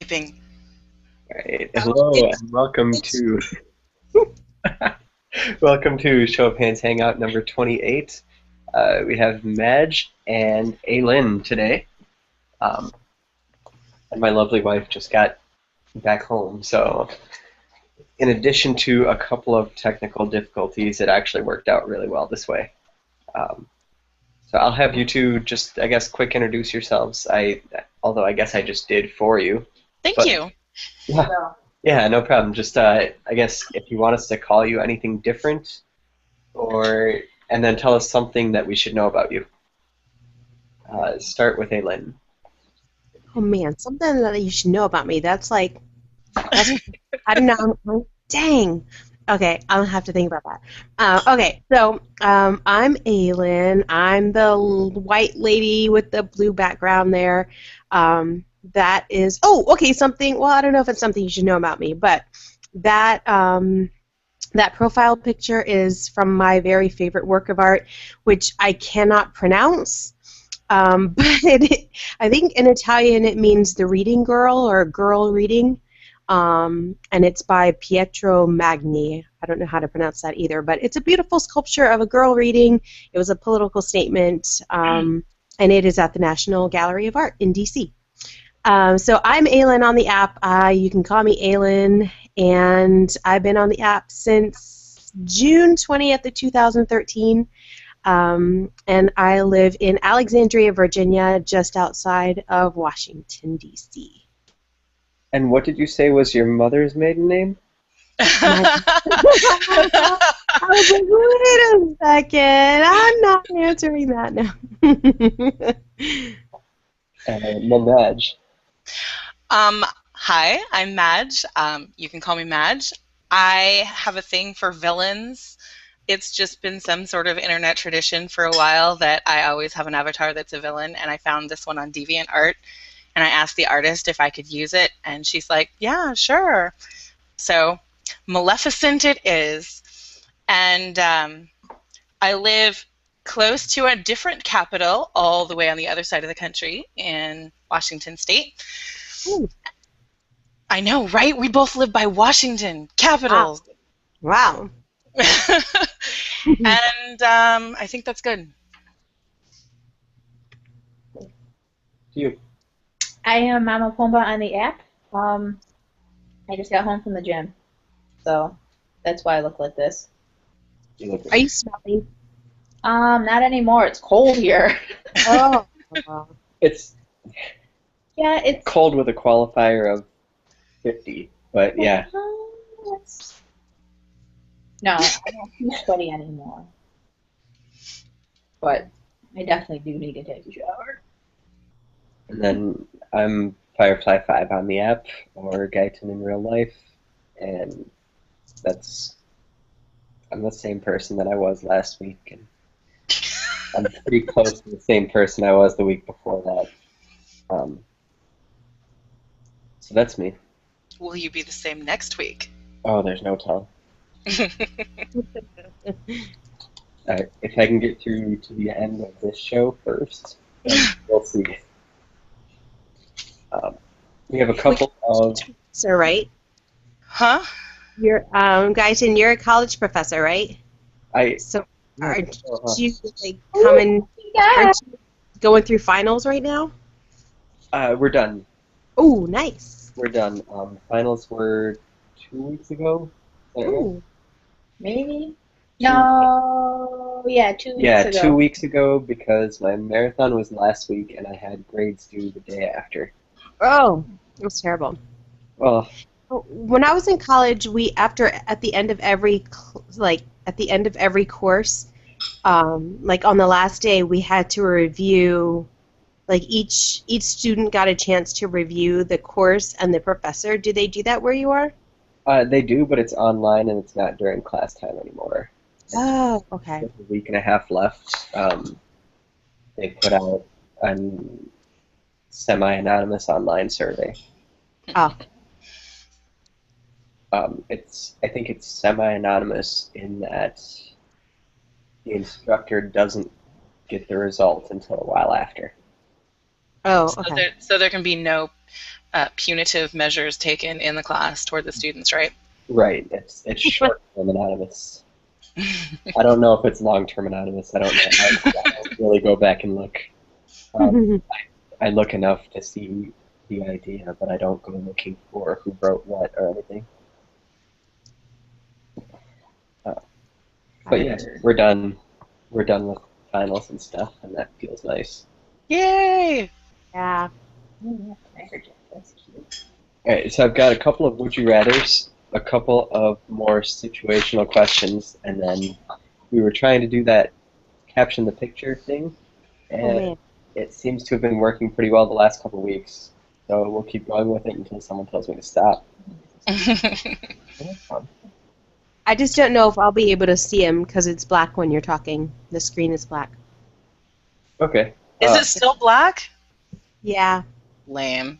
sleeping. Right. Hello and welcome to welcome to Show of Hands Hangout number 28. We have Madge and Alynn today, um, and my lovely wife just got back home. So, in addition to a couple of technical difficulties, it actually worked out really well this way. Um, so I'll have you two just, I guess, quick introduce yourselves. Although I guess I just did for you, Thank but you. yeah. Yeah, no problem. Just, I guess if you want us to call you anything different, and then tell us something that we should know about you. Start with Aylin. Oh man, something that you should know about me. That's I don't know. Dang. Okay, I'll have to think about that. Okay, so I'm Aylin. I'm the white lady with the blue background there. That is. Oh, okay. Something. Well, I don't know if it's something you should know about me, but that that profile picture is from my very favorite work of art, which I cannot pronounce. But I think in Italian it means the reading girl or girl reading. And it's by Pietro Magni. I don't know how to pronounce that either, but it's a beautiful sculpture of a girl reading. It was a political statement, and it is at the National Gallery of Art in D.C. So I'm Aylin on the app. You can call me Aylin, and I've been on the app since June 20th of 2013. And I live in Alexandria, Virginia, just outside of Washington, D.C. And what did you say was your mother's maiden name? I was like, wait a second, I'm not answering that now. And then Madge. Hi, I'm Madge. You can call me Madge. I have a thing for villains. It's just been some sort of internet tradition for a while that I always have an avatar that's a villain, and I found this one on DeviantArt, and I asked the artist if I could use it, and she's like, yeah, sure. So Maleficent it is. And I live close to a different capital all the way on the other side of the country in Washington State. Ooh. I know, right? We both live by Washington, capitals. Wow. And I think that's good. You. I am mommapomba on the app. I just got home from the gym, so that's why I look like this. You look Are you smelly? Not anymore. It's cold here. Oh. It's Yeah, it's cold with a qualifier of 50, but yeah. No, I don't feel sweaty anymore. But I definitely do need to take a shower. And then I'm Firefly5 on the app, or Guyton in real life, and I'm the same person that I was last week, and I'm pretty close to the same person I was the week before that. So that's me. Will you be the same next week? Oh, there's no telling. Alright, if I can get through to the end of this show first, then we'll see. We have a couple of... So, right? Huh? You're, Guyton, you're a college professor, right? So, Yeah, aren't uh-huh. you like coming? Aren't you going through finals right now? We're done. Oh, nice. We're done. Finals were 2 weeks ago. Is that right? Ooh. Maybe? No. Yeah, 2 weeks Yeah, ago. 2 weeks ago, because my marathon was last week and I had grades due the day after. Oh, it was terrible. Well, When I was in college, at the end of every course, like on the last day, we had to review. Like each student got a chance to review the course and the professor. Do they do that where you are? they do, but it's online and it's not during class time anymore. Oh, okay. With a week and a half left, they put out a semi-anonymous online survey. Oh, I think it's semi-anonymous in that the instructor doesn't get the result until a while after. oh, So okay. there can be no punitive measures taken in the class toward the students, right? Right. It's short-term anonymous. I don't know if it's long-term anonymous. I don't know. I don't really go back and look. I look enough to see the idea, but I don't go looking for who wrote what or anything. But yeah, we're done. We're done with finals and stuff, and that feels nice. Yay! Yeah. That's cute. All right, so I've got a couple of would you rather's, a couple of more situational questions, and then we were trying to do that caption the picture thing, and man. it seems to have been working pretty well the last couple of weeks. So we'll keep going with it until someone tells me to stop. I just don't know if I'll be able to see him because it's black when you're talking. The screen is black. Okay. Is it still black? Yeah. Lame.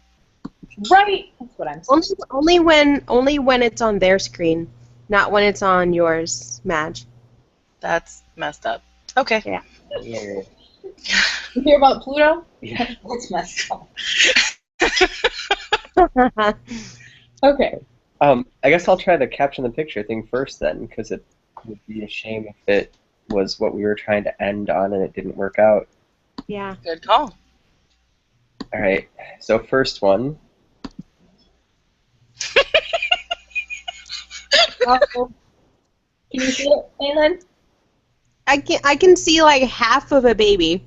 Right. That's what I'm saying. Only when it's on their screen, not when it's on yours, Madge. That's messed up. Okay. Yeah. Yeah. You hear about Pluto? Yeah. That's messed up. Okay. I guess I'll try the caption the picture thing first then, because it would be a shame if it was what we were trying to end on and it didn't work out. Yeah. Good call. All right. So first one. Oh, Can you see it, Aylin? I can see like half of a baby.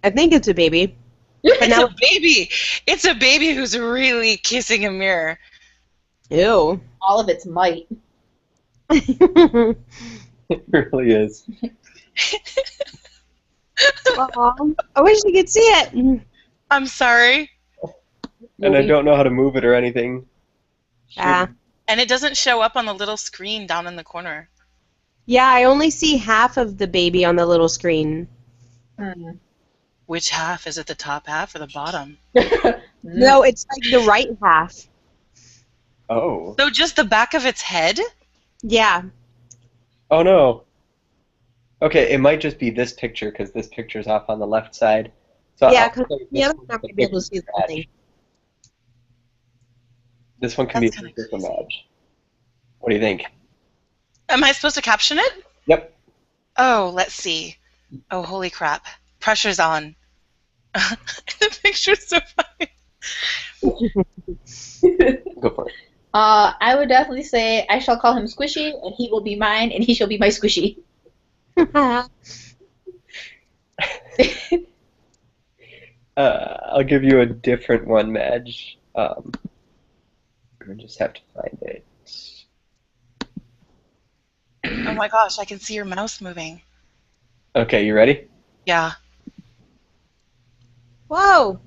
I think it's a baby. It's now- a baby. It's a baby who's really kissing a mirror. Ew. All of its might. It really is. Aw, I wish you could see it. I'm sorry. And I don't know how to move it or anything. Yeah. And it doesn't show up on the little screen down in the corner. Yeah, I only see half of the baby on the little screen. Hmm. Which half? Is it the top half or the bottom? No, it's like the right half. Oh. So just the back of its head? Yeah. Oh no. Okay, it might just be this picture because this picture's off on the left side. So Yeah, I'll because say the this other one's not the going to be able to picture see the for whole Madge. thing. This one can That's be a kinda picture for crazy. Madge. What do you think? Am I supposed to caption it? Yep. Oh, let's see. Oh, holy crap. Pressure's on. The picture's so funny. Go for it. I would definitely say I shall call him Squishy, and he will be mine, and he shall be my Squishy. I'll give you a different one, Madge. I just have to find it. Oh my gosh, I can see your mouse moving. Okay, you ready? Yeah. Whoa.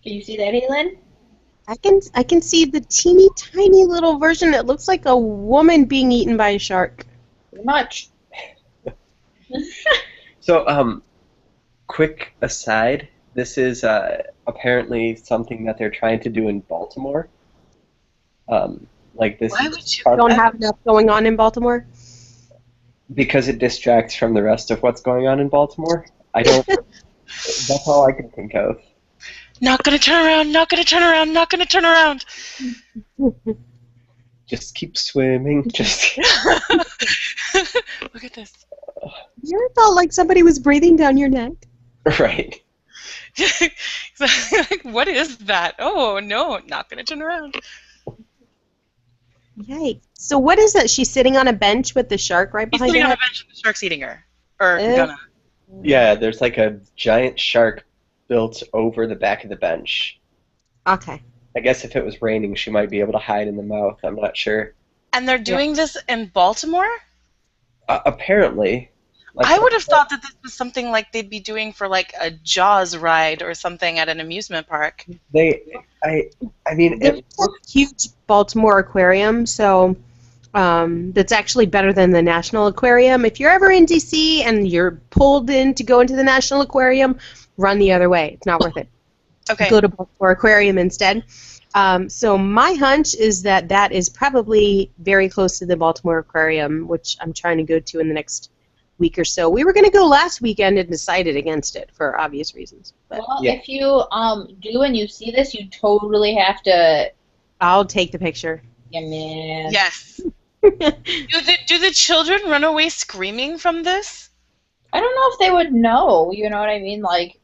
Can you see that, Aylin? I can see the teeny tiny little version. It looks like a woman being eaten by a shark. Pretty much. So, quick aside, this is apparently something that they're trying to do in Baltimore. Like this Why is would you- part- Don't have enough going on in Baltimore. because it distracts from the rest of what's going on in Baltimore. I don't. That's all I can think of. Not gonna turn around, not gonna turn around, not gonna turn around. Just keep swimming. Just. Look at this. You ever felt like somebody was breathing down your neck? Right. Like, what is that? Oh no, not gonna turn around. Yikes. So what is that? She's sitting on a bench with the shark right He's behind sitting her on a head? bench and the shark's eating her. Or Ew. gonna. Yeah, there's like a giant shark built over the back of the bench. Okay. I guess if it was raining, she might be able to hide in the mouth. I'm not sure. And they're doing this in Baltimore? Apparently. Like, I would have thought that this was something like they'd be doing for like a Jaws ride or something at an amusement park. I mean, There's a huge Baltimore aquarium, so that's actually better than the National Aquarium. If you're ever in DC and you're pulled in to go into the National Aquarium, run the other way. It's not worth it. Okay. Go to Baltimore Aquarium instead. So my hunch is that that is probably very close to the Baltimore Aquarium, which I'm trying to go to in the next week or so. We were going to go last weekend and decided against it for obvious reasons. But Well, Yeah. if you do and you see this, you totally have to. I'll take the picture. Yeah, man. Yes. Do the children run away screaming from this? I don't know if they would know. You know what I mean? Like,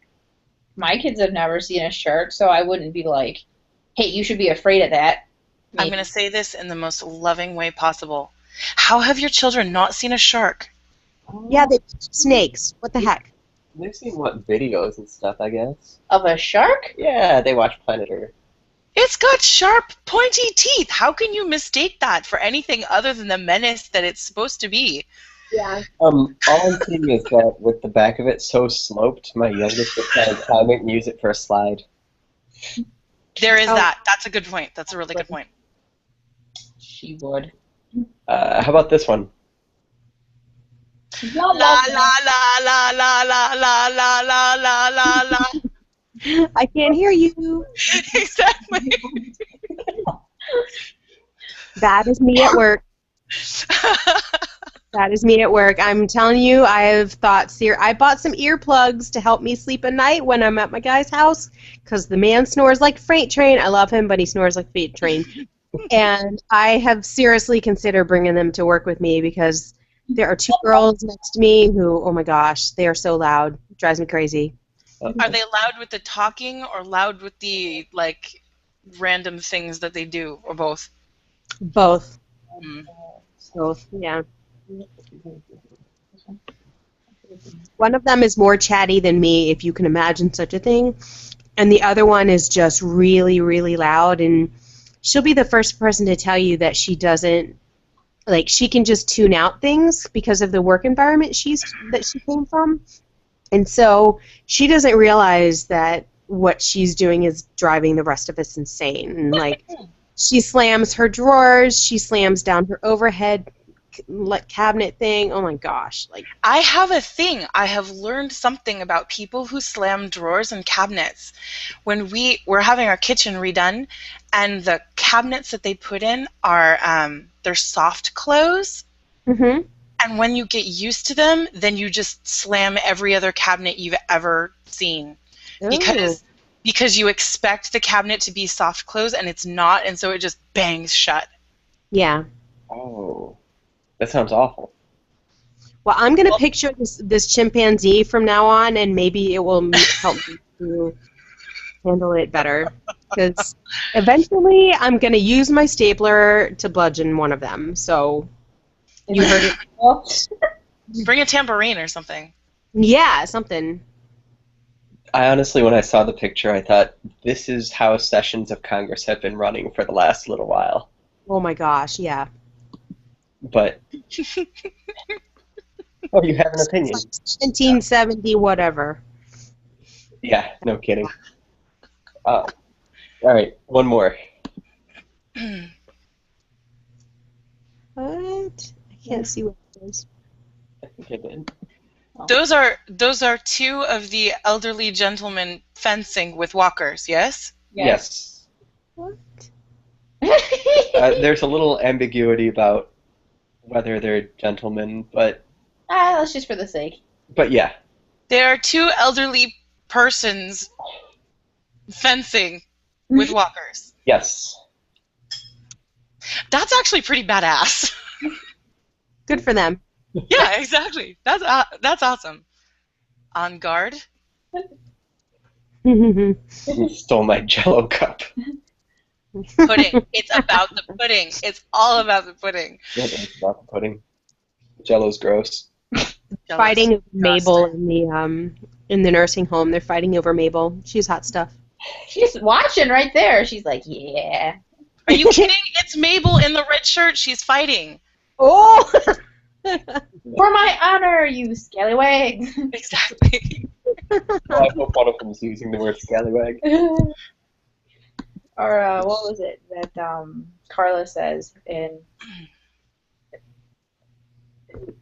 my kids have never seen a shark, so I wouldn't be like, "Hey, you should be afraid of that." I'm going to say this in the most loving way possible. How have your children not seen a shark? Yeah, they snakes. What the heck? They've seen what videos and stuff, I guess. Of a shark? Yeah, they watch Planet Earth. It's got sharp, pointy teeth. How can you mistake that for anything other than the menace that it's supposed to be? Yeah. All I'm seeing is that with the back of it so sloped, my youngest would try and climb it and use it for a slide. There is Oh. that. That's a good point. That's a really good point. She would. How about this one? La la la la la la la la la la la la. I can't hear you. Exactly. That is me at work. That is me at work. I'm telling you, I have thought I bought some earplugs to help me sleep at night when I'm at my guy's house because the man snores like a freight train. I love him, but he snores like a freight train. And I have seriously considered bringing them to work with me because there are two girls next to me who, oh my gosh, they are so loud. It drives me crazy. Are they loud with the talking or loud with the like random things that they do, or both? Both. Mm. Both, yeah. One of them is more chatty than me, if you can imagine such a thing. And the other one is just really, really loud. And she'll be the first person to tell you that she doesn't, like, she can just tune out things because of the work environment that she came from. And so she doesn't realize that what she's doing is driving the rest of us insane. And, like, she slams her drawers, she slams down her overhead cabinet thing. Oh my gosh! Like, I have a thing. I have learned something about people who slam drawers and cabinets. When we're having our kitchen redone, and the cabinets that they put in are they're soft close. mm-hmm. And when you get used to them, then you just slam every other cabinet you've ever seen. Because you expect the cabinet to be soft close and it's not, and so it just bangs shut. Yeah. Oh, that sounds awful. Well, I'm gonna picture this chimpanzee from now on, and maybe it will help me to handle it better. Because eventually, I'm gonna use my stapler to bludgeon one of them. So you heard it. Bring a tambourine or something. Yeah, something. I honestly, when I saw the picture, I thought, this is how sessions of Congress have been running for the last little while. Oh my gosh, yeah. But, oh, you have an opinion. It's like 1770, whatever. Yeah, no kidding. All right, one more. What? I can't see what it is. I think I did. Those are two of the elderly gentlemen fencing with walkers, yes? Yes. What? There's a little ambiguity about whether they're gentlemen, but That's just for the sake. yeah. There are two elderly persons fencing with walkers. Yes. That's actually pretty badass. Good for them. Yeah, exactly. That's awesome. On guard. You stole my Jello cup. Pudding. It's about the pudding. It's all about the pudding. It's about the pudding. Jello's gross. Fighting over Mabel in the nursing home. They're fighting over Mabel. She's hot stuff. She's watching right there. She's like, yeah. Are you kidding? It's Mabel in the red shirt. She's fighting. Oh! For my honor, you scallywag. Exactly. I hope one of them is using the word scallywag. Or what was it that Carla says in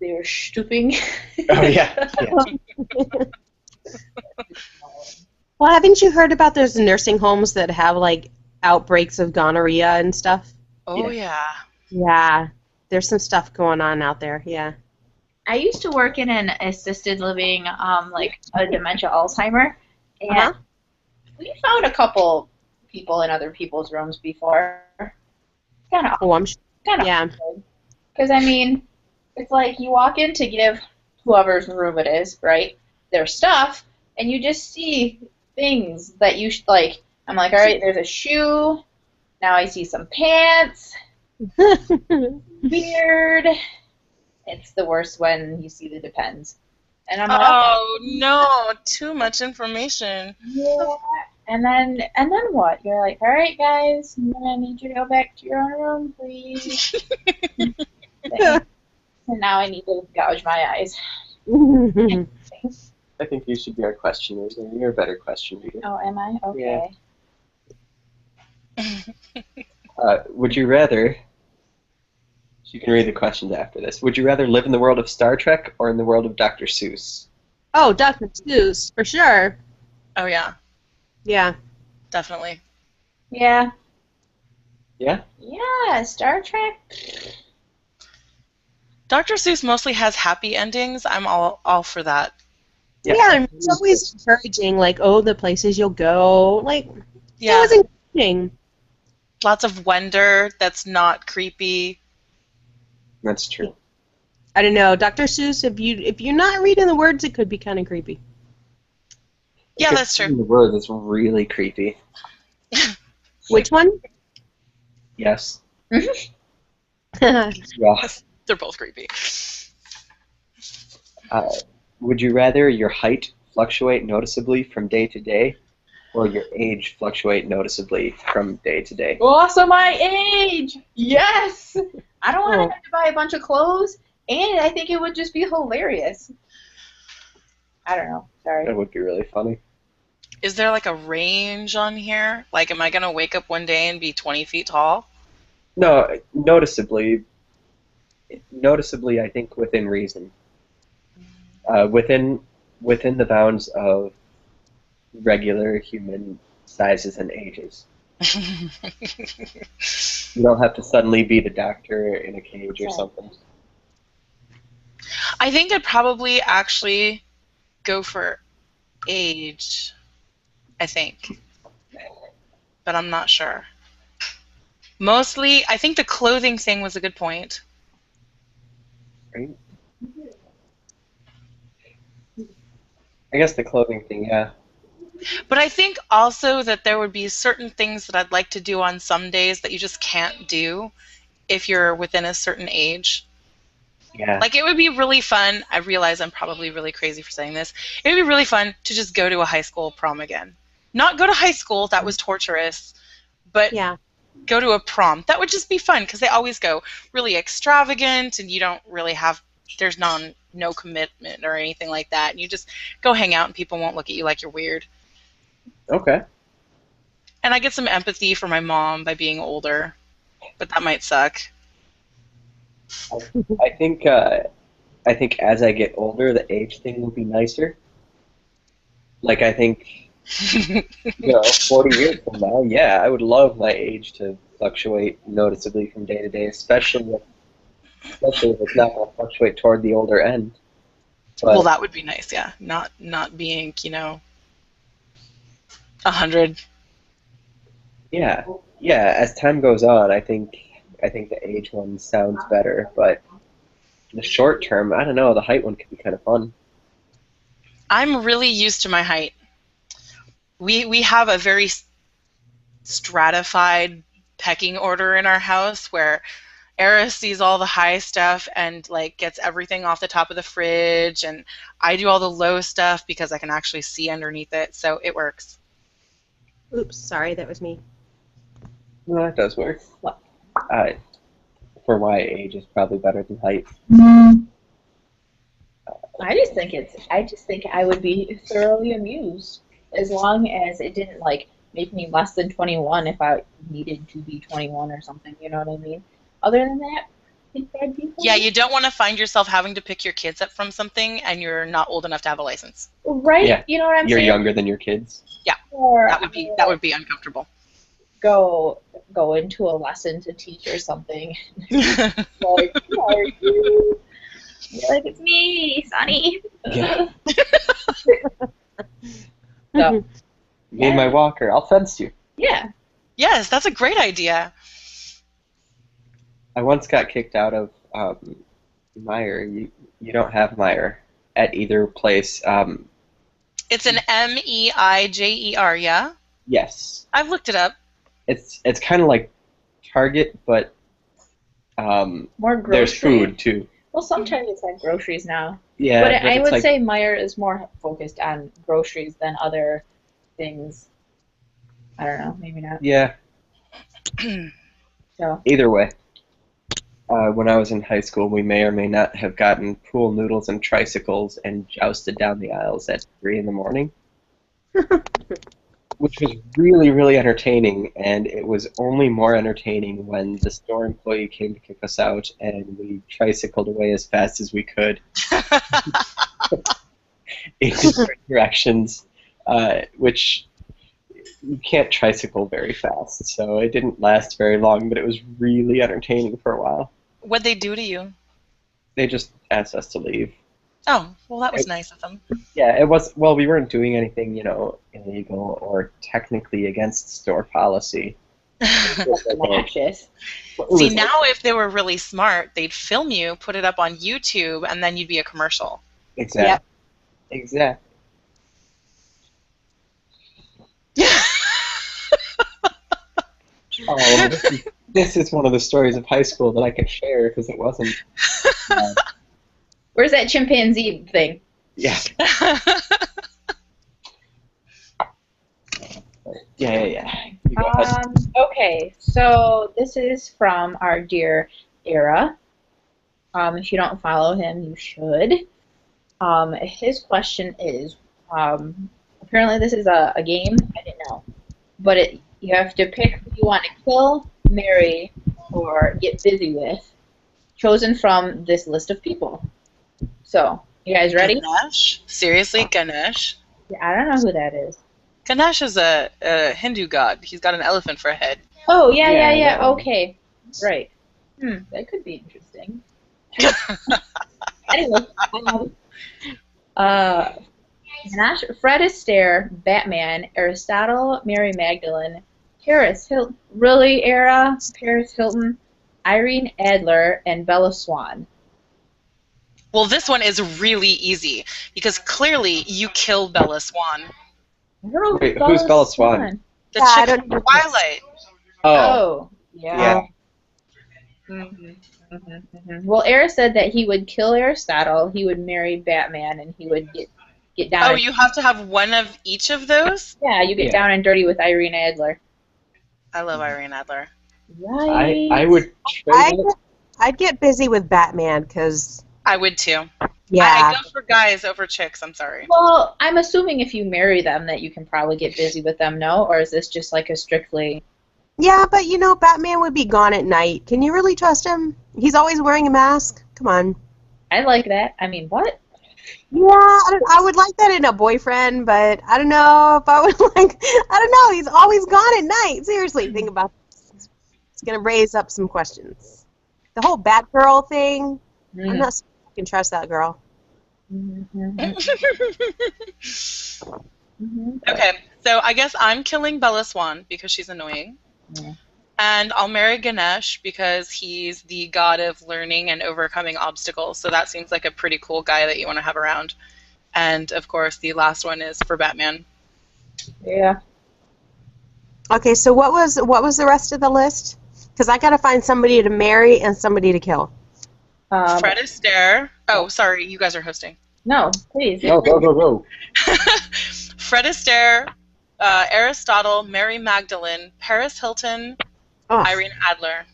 they're stooping? Oh, yeah. Well, haven't you heard about those nursing homes that have, like, outbreaks of gonorrhea and stuff? Oh, yeah. Yeah. There's some stuff going on out there, yeah. I used to work in an assisted living, like a dementia Alzheimer, and Uh-huh. we found a couple people in other people's rooms before. Kind of, Oh, I'm sure. kind of. Yeah. Because I mean, it's like you walk in to give whoever's room it is, right, their stuff, and you just see things that you like. I'm like, all right, there's a shoe. Now I see some pants. Weird. It's the worst when you see the depends. And I'm like, Oh no, too much information. yeah. And then what? You're like, all right, guys, I'm gonna need you to go back to your own room, please. And now I need to gouge my eyes. I think you should be our question reader. You're a better question reader. Oh, am I? Okay. Would you rather... You can read the questions after this. Would you rather live in the world of Star Trek or in the world of Dr. Seuss? Oh, Dr. Seuss, for sure. Oh yeah, Yeah. definitely. Yeah. Yeah? Yeah, Star Trek. Dr. Seuss mostly has happy endings. I'm all for that. Yeah, and it's always encouraging, like, oh, the places you'll go. Like, it Yeah, was encouraging. lots of wonder that's not creepy. That's true. I don't know, Dr. Seuss, if you're not reading the words, it could be kind of creepy. Yeah, that's true. The word is really creepy. Which one? Yes. Yeah. Yeah. They're both creepy. Would you rather your height fluctuate noticeably from day to day, or your age fluctuate noticeably from day to day? Also my age. Yes. I don't want Oh. to have to buy a bunch of clothes, and I think it would just be hilarious. I don't know. Sorry. That would be really funny. Is there like a range on here? Like, am I gonna wake up one day and be 20 feet tall? No, noticeably, I think within reason. Within the bounds of regular human sizes and ages. You don't have to suddenly be the doctor in a cage or something. I think I'd probably actually go for age. I think, but I'm not sure. Mostly, I think the clothing thing was a good point. Right? I guess the clothing thing, yeah. But I think also that there would be certain things that I'd like to do on some days that you just can't do if you're within a certain age. Yeah. Like, it would be really fun. I realize I'm probably really crazy for saying this. It would be really fun to just go to a high school prom again. Not go to high school, that was torturous, but Yeah. go to a prom. That would just be fun because they always go really extravagant and you don't really have, there's no commitment or anything like that. And you just go hang out and people won't look at you like you're weird. Okay. And I get some empathy for my mom by being older, but that might suck. I think as I get older, the age thing will be nicer. Like, I think, 40 years from now, yeah, I would love my age to fluctuate noticeably from day to day, especially if it's not going to fluctuate toward the older end. But, Well, that would be nice, yeah. Not being, 100. yeah, as time goes on, I think the age one sounds better, but in the short term, I don't know, the height one could be kind of fun. I'm really used to my height. We have a very stratified pecking order in our house where Eris sees all the high stuff and like gets everything off the top of the fridge, and I do all the low stuff because I can actually see underneath it, so it works. Oops, sorry, that was me. Well, that does work. For why age is probably better than height. I just think I would be thoroughly amused as long as it didn't like make me less than 21 if I needed to be 21 or something. You know what I mean? Other than that, I think that'd be fun. Yeah, you don't want to find yourself having to pick your kids up from something and you're not old enough to have a license. Right? Yeah. You know what I'm You're saying? younger than your kids. Or That would be uncomfortable. go into a lesson to teach or something. Like, who are you? You're like, it's me, Sonny. Yeah. So, Me and my walker. I'll fence you. yeah. Yes, that's a great idea. I once got kicked out of Meyer. You don't have Meyer at either place. It's an Meijer, yeah? Yes. I've looked it up. It's kind of like Target, but More grocery. there's food too. Well, sometimes it's like groceries now. Yeah, But but I it's would like, say Meyer is more focused on groceries than other things. I don't know, maybe not. yeah. So, Either way, when I was in high school, we may or may not have gotten pool noodles and tricycles and jousted down the aisles at 3 in the morning, which was really, really entertaining. And it was only more entertaining when the store employee came to kick us out, and we tricycled away as fast as we could in different directions, which you can't tricycle very fast. So it didn't last very long, but it was really entertaining for a while. What'd they do to you? They just asked us to leave. Oh, well, that was nice of them. Yeah, it was. Well, we weren't doing anything, illegal or technically against store policy. obnoxious. See, now if they were really smart, they'd film you, put it up on YouTube, and then you'd be a commercial. Exactly. Yep. Exactly. Oh, this is one of the stories of high school that I can share because it wasn't. Where's that chimpanzee thing? Yeah. Yeah. You go ahead. Okay, so this is from our dear Era. If you don't follow him, you should. His question is, apparently this is a game. I didn't know, but you have to pick who you want to kill, marry, or get busy with, chosen from this list of people. So, you guys ready? Ganesh? Seriously, Ganesh? Yeah, I don't know who that is. Ganesh is a Hindu god. He's got an elephant for a head. Oh, yeah. Yeah. Okay, right. That could be interesting. Anyway, Fred Astaire, Batman, Aristotle, Mary Magdalene, Paris Hilton, really, Era, Paris Hilton, Irene Adler, and Bella Swan. Well, this one is really easy because clearly you killed Bella Swan. I don't know Wait, who's Bella Swan? The Yeah, I chick don't from know. Twilight. Oh, yeah. Yeah. Well, Era said that he would kill Aristotle, he would marry Batman, and he would get down. Oh, you have to have one of each of those? Yeah, you get down and dirty with Irene Adler. I love Irene Adler. Right. I would trade it. I'd get busy with Batman because, I would too. yeah. I go for guys over chicks, I'm sorry. Well, I'm assuming if you marry them that you can probably get busy with them, no? Or is this just like a strictly... Yeah, but Batman would be gone at night. Can you really trust him? He's always wearing a mask. Come on. I like that. I mean, what? Yeah, I would like that in a boyfriend, but I don't know if I would I don't know, he's always gone at night. Seriously, think about this. It's going to raise up some questions. The whole Batgirl thing, I'm not sure I can trust that girl. Okay, so I guess I'm killing Bella Swan because she's annoying. Yeah. And I'll marry Ganesh because he's the god of learning and overcoming obstacles. So that seems like a pretty cool guy that you want to have around. And of course, the last one is for Batman. Yeah. Okay, so what was the rest of the list? Because I got to find somebody to marry and somebody to kill. Fred Astaire. Oh, sorry, you guys are hosting. No, please. Go. Fred Astaire, Aristotle, Mary Magdalene, Paris Hilton, Irene Adler,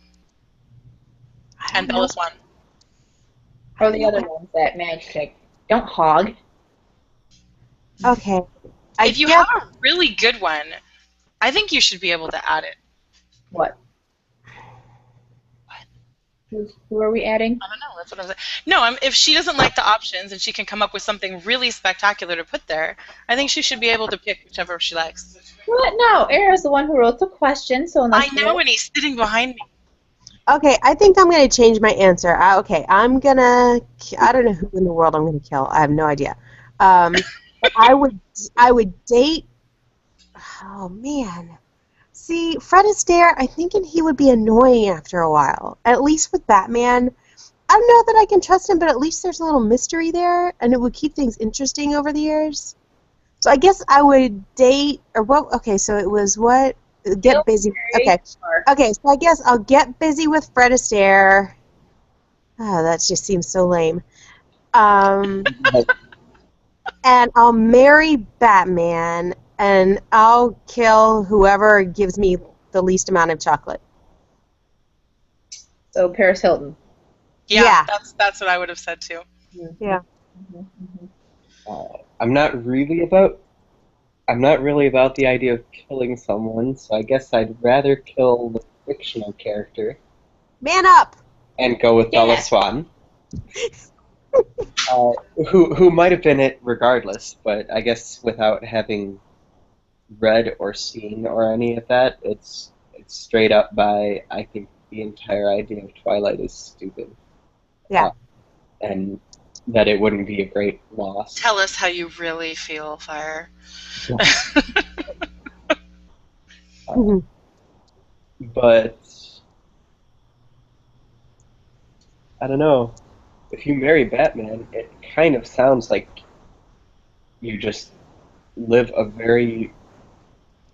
and Bella Swan. Or the other ones that Madge picked. Don't hog. Okay. If you have a really good one, I think you should be able to add it. What? Who are we adding? I don't know. That's what I'm saying. No, if she doesn't like the options and she can come up with something really spectacular to put there, I think she should be able to pick whichever she likes. What? No, Era's the one who wrote the question, so I know, and he's sitting behind me. Okay, I think I'm gonna change my answer. Okay, I don't know who in the world I'm gonna kill. I have no idea. But I would date. Oh man. See, Fred Astaire, I'm thinking he would be annoying after a while. At least with Batman, I don't know that I can trust him, but at least there's a little mystery there, and it would keep things interesting over the years. So I guess I would date, or what? Okay, so it was what? Get busy. Okay, okay. So I guess I'll get busy with Fred Astaire. Oh, that just seems so lame. Um, and I'll marry Batman, and I'll kill whoever gives me the least amount of chocolate. So Paris Hilton. Yeah. That's what I would have said too. Yeah. I'm not really about the idea of killing someone, so I guess I'd rather kill the fictional character Man up! and go with Bella Yeah. Swan, who might have been it regardless, but I guess without having read or seen or any of that, it's straight up by I think the entire idea of Twilight is stupid. Yeah. And that it wouldn't be a great loss. Tell us how you really feel, Fire. Mhm. But I don't know. If you marry Batman, it kind of sounds like you just live a very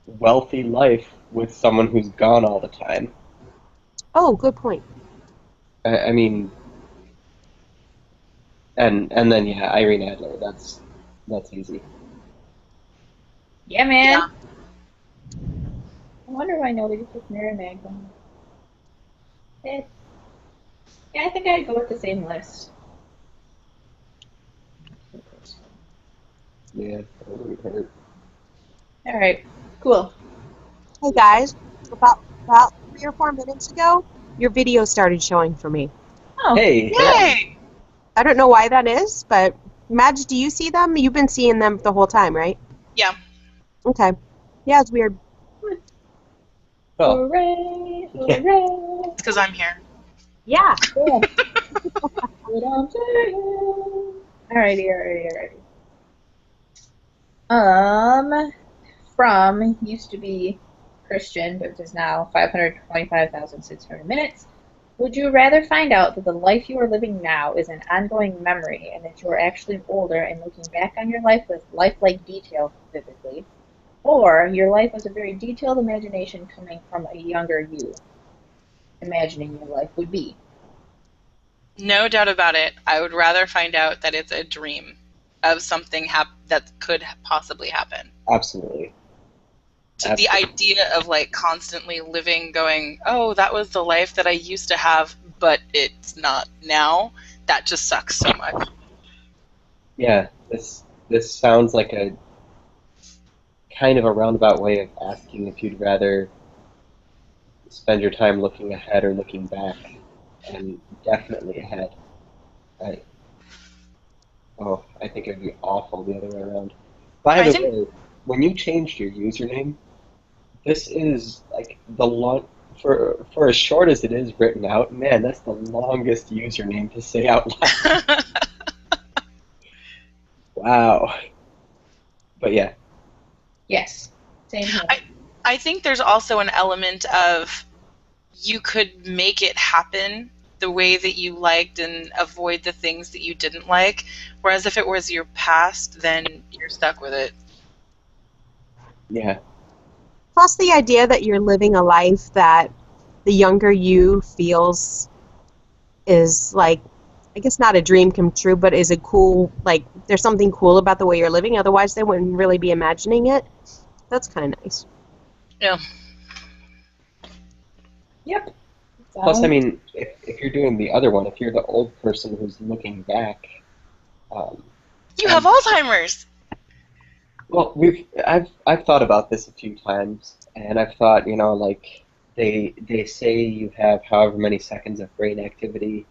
wealthy life with someone who's gone all the time. Oh, good point. I mean, and then yeah, Irene Adler. That's easy. Yeah, man. Yeah. I wonder why nobody picked Mary Magdalene. Yeah, I think I'd go with the same list. Yeah, it wouldn't hurt. All right, cool. Hey guys, about 3 or 4 minutes ago, your video started showing for me. Oh, Hey, Yay! I don't know why that is, but Madge, do you see them? You've been seeing them the whole time, right? Yeah. Okay. Yeah, it's weird. oh, hooray, Yeah. hooray. Because I'm here. Yeah. Yeah. Good on you. Alrighty. From used to be Christian, but is now 525,600 minutes. Would you rather find out that the life you are living now is an ongoing memory and that you are actually older and looking back on your life with lifelike detail vividly, or your life was a very detailed imagination coming from a younger you, imagining your life would be? No doubt about it. I would rather find out that it's a dream of something that could possibly happen. absolutely. The idea of like constantly living going, oh, that was the life that I used to have, but it's not now, that just sucks so much. Yeah, this sounds like a kind of a roundabout way of asking if you'd rather spend your time looking ahead or looking back, and definitely ahead. I, I think it'd be awful the other way around. By I the think way, when you changed your username, this is like the long for as short as it is written out. Man, that's the longest username to say out loud. Wow. But yeah, Yes. Same here. I think there's also an element of you could make it happen the way that you liked and avoid the things that you didn't like. Whereas if it was your past, then you're stuck with it. yeah, Plus the idea that you're living a life that the younger you feels is like, I guess not a dream come true, but is a cool, like, there's something cool about the way you're living. Otherwise, they wouldn't really be imagining it. That's kind of nice. Yeah. Yep. plus I mean, if you're doing the other one, if you're the old person who's looking back, um, You have Alzheimer's. well, I've thought about this a few times, and I've thought, like they say you have however many seconds of brain activity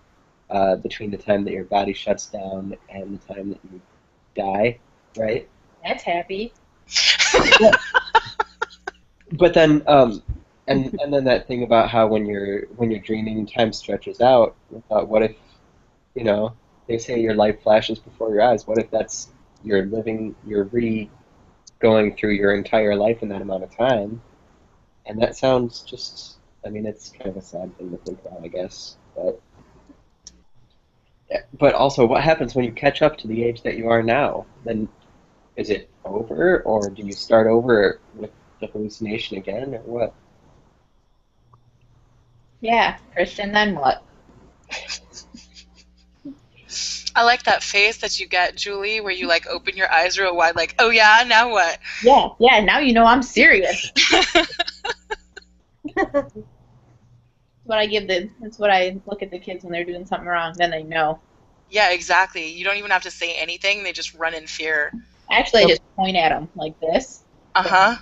between the time that your body shuts down and the time that you die, right? That's happy. But then, And then that thing about how when you're dreaming, time stretches out. I thought, what if, you know, they say your life flashes before your eyes. What if that's you're going through your entire life in that amount of time? And that sounds just, I mean, it's kind of a sad thing to think about, I guess. But also, what happens when you catch up to the age that you are now? Then is it over, or do you start over with the hallucination again, or what? Yeah, Christian, then what? I like that face that you get, Julie, where you like open your eyes real wide, like, oh yeah, now what? Yeah, now you know I'm serious. That's what I look at the kids when they're doing something wrong, then they know. Yeah, exactly. You don't even have to say anything. They just run in fear. Actually, I just point at them like this. Uh-huh.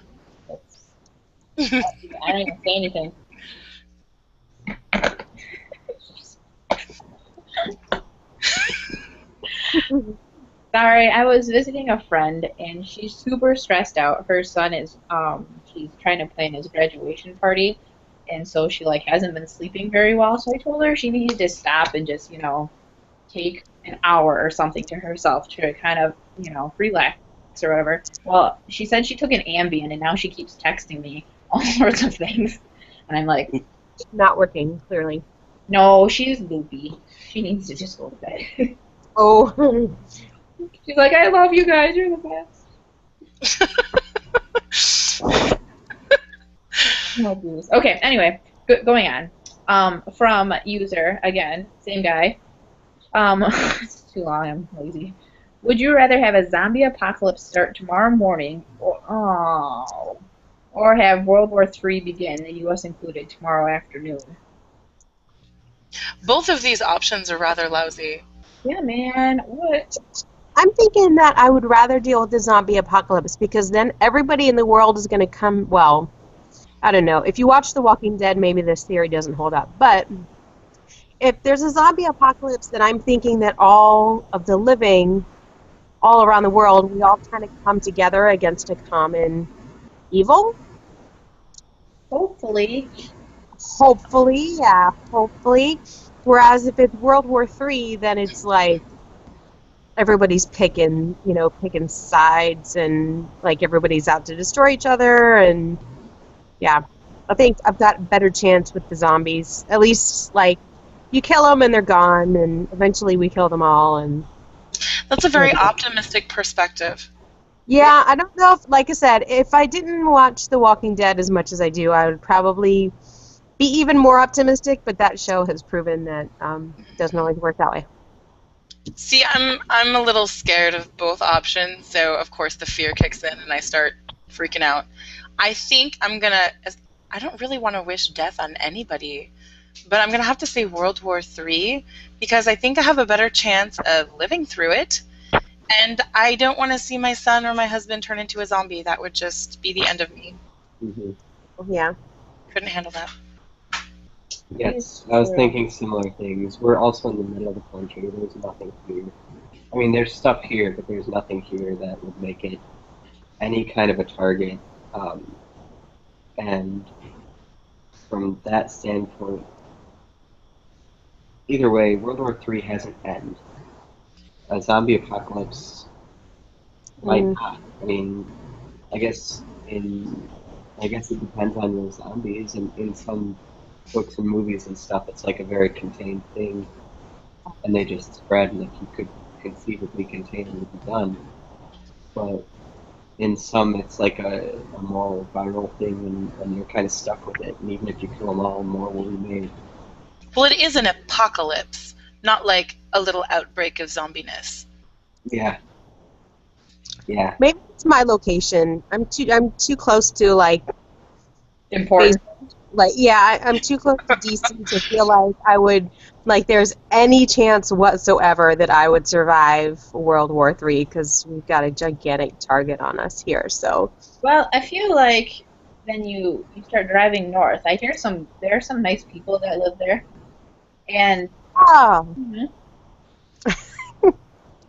I don't even say anything. Sorry, I was visiting a friend and she's super stressed out. Her son is she's trying to plan his graduation party, and so she like hasn't been sleeping very well. So I told her she needed to stop and just, take an hour or something to herself to kind of, relax or whatever. Well, she said she took an Ambien and now she keeps texting me all sorts of things. And I'm like, Not working, clearly. no, she's loopy. She needs to just go to bed. Oh. She's like, I love you guys. You're the best. Oh, geez. Okay, anyway, going on. From user, again, same guy. It's too long, I'm lazy. Would you rather have a zombie apocalypse start tomorrow morning or have World War III begin, the U.S. included, tomorrow afternoon? Both of these options are rather lousy. Yeah, man. What? I'm thinking that I would rather deal with the zombie apocalypse because then everybody in the world is going to come, well, I don't know. If you watch The Walking Dead, maybe this theory doesn't hold up. But if there's a zombie apocalypse, then I'm thinking that all of the living all around the world, we all kind of come together against a common evil. Hopefully. Hopefully, yeah, hopefully. Whereas if it's World War III, then it's like everybody's picking sides and like everybody's out to destroy each other. And yeah, I think I've got a better chance with the zombies. At least like you kill them and they're gone, and eventually we kill them all. And That's a very optimistic perspective. yeah, I don't know if, like I said, if I didn't watch The Walking Dead as much as I do, I would probably be even more optimistic. But that show has proven that doesn't always work that way. See, I'm a little scared of both options, so of course the fear kicks in and I start freaking out. I think I don't really want to wish death on anybody, but I'm gonna have to say World War III because I think I have a better chance of living through it, and I don't want to see my son or my husband turn into a zombie. That would just be the end of me. Mm-hmm. Yeah. Couldn't handle that. Yes, I was thinking similar things. We're also in the middle of the country. There's nothing here. I mean, there's stuff here, but there's nothing here that would make it any kind of a target. And from that standpoint, either way, World War III hasn't ended. A zombie apocalypse might not. I mean, I guess it depends on the zombies, and in some books and movies and stuff, it's like a very contained thing, and they just spread, and if you could conceivably contain it, it would be done. But in some, it's like a more viral thing, and you're kind of stuck with it, and even if you kill them all, more will be made. Well, it is an apocalypse, not like a little outbreak of zombiness. Yeah. Yeah. Maybe it's my location. I'm too close to like Important. I'm too close to DC to feel like I would there's any chance whatsoever that I would survive World War III because we've got a gigantic target on us here. So Well, I feel like then you start driving north. There are some nice people that live there, and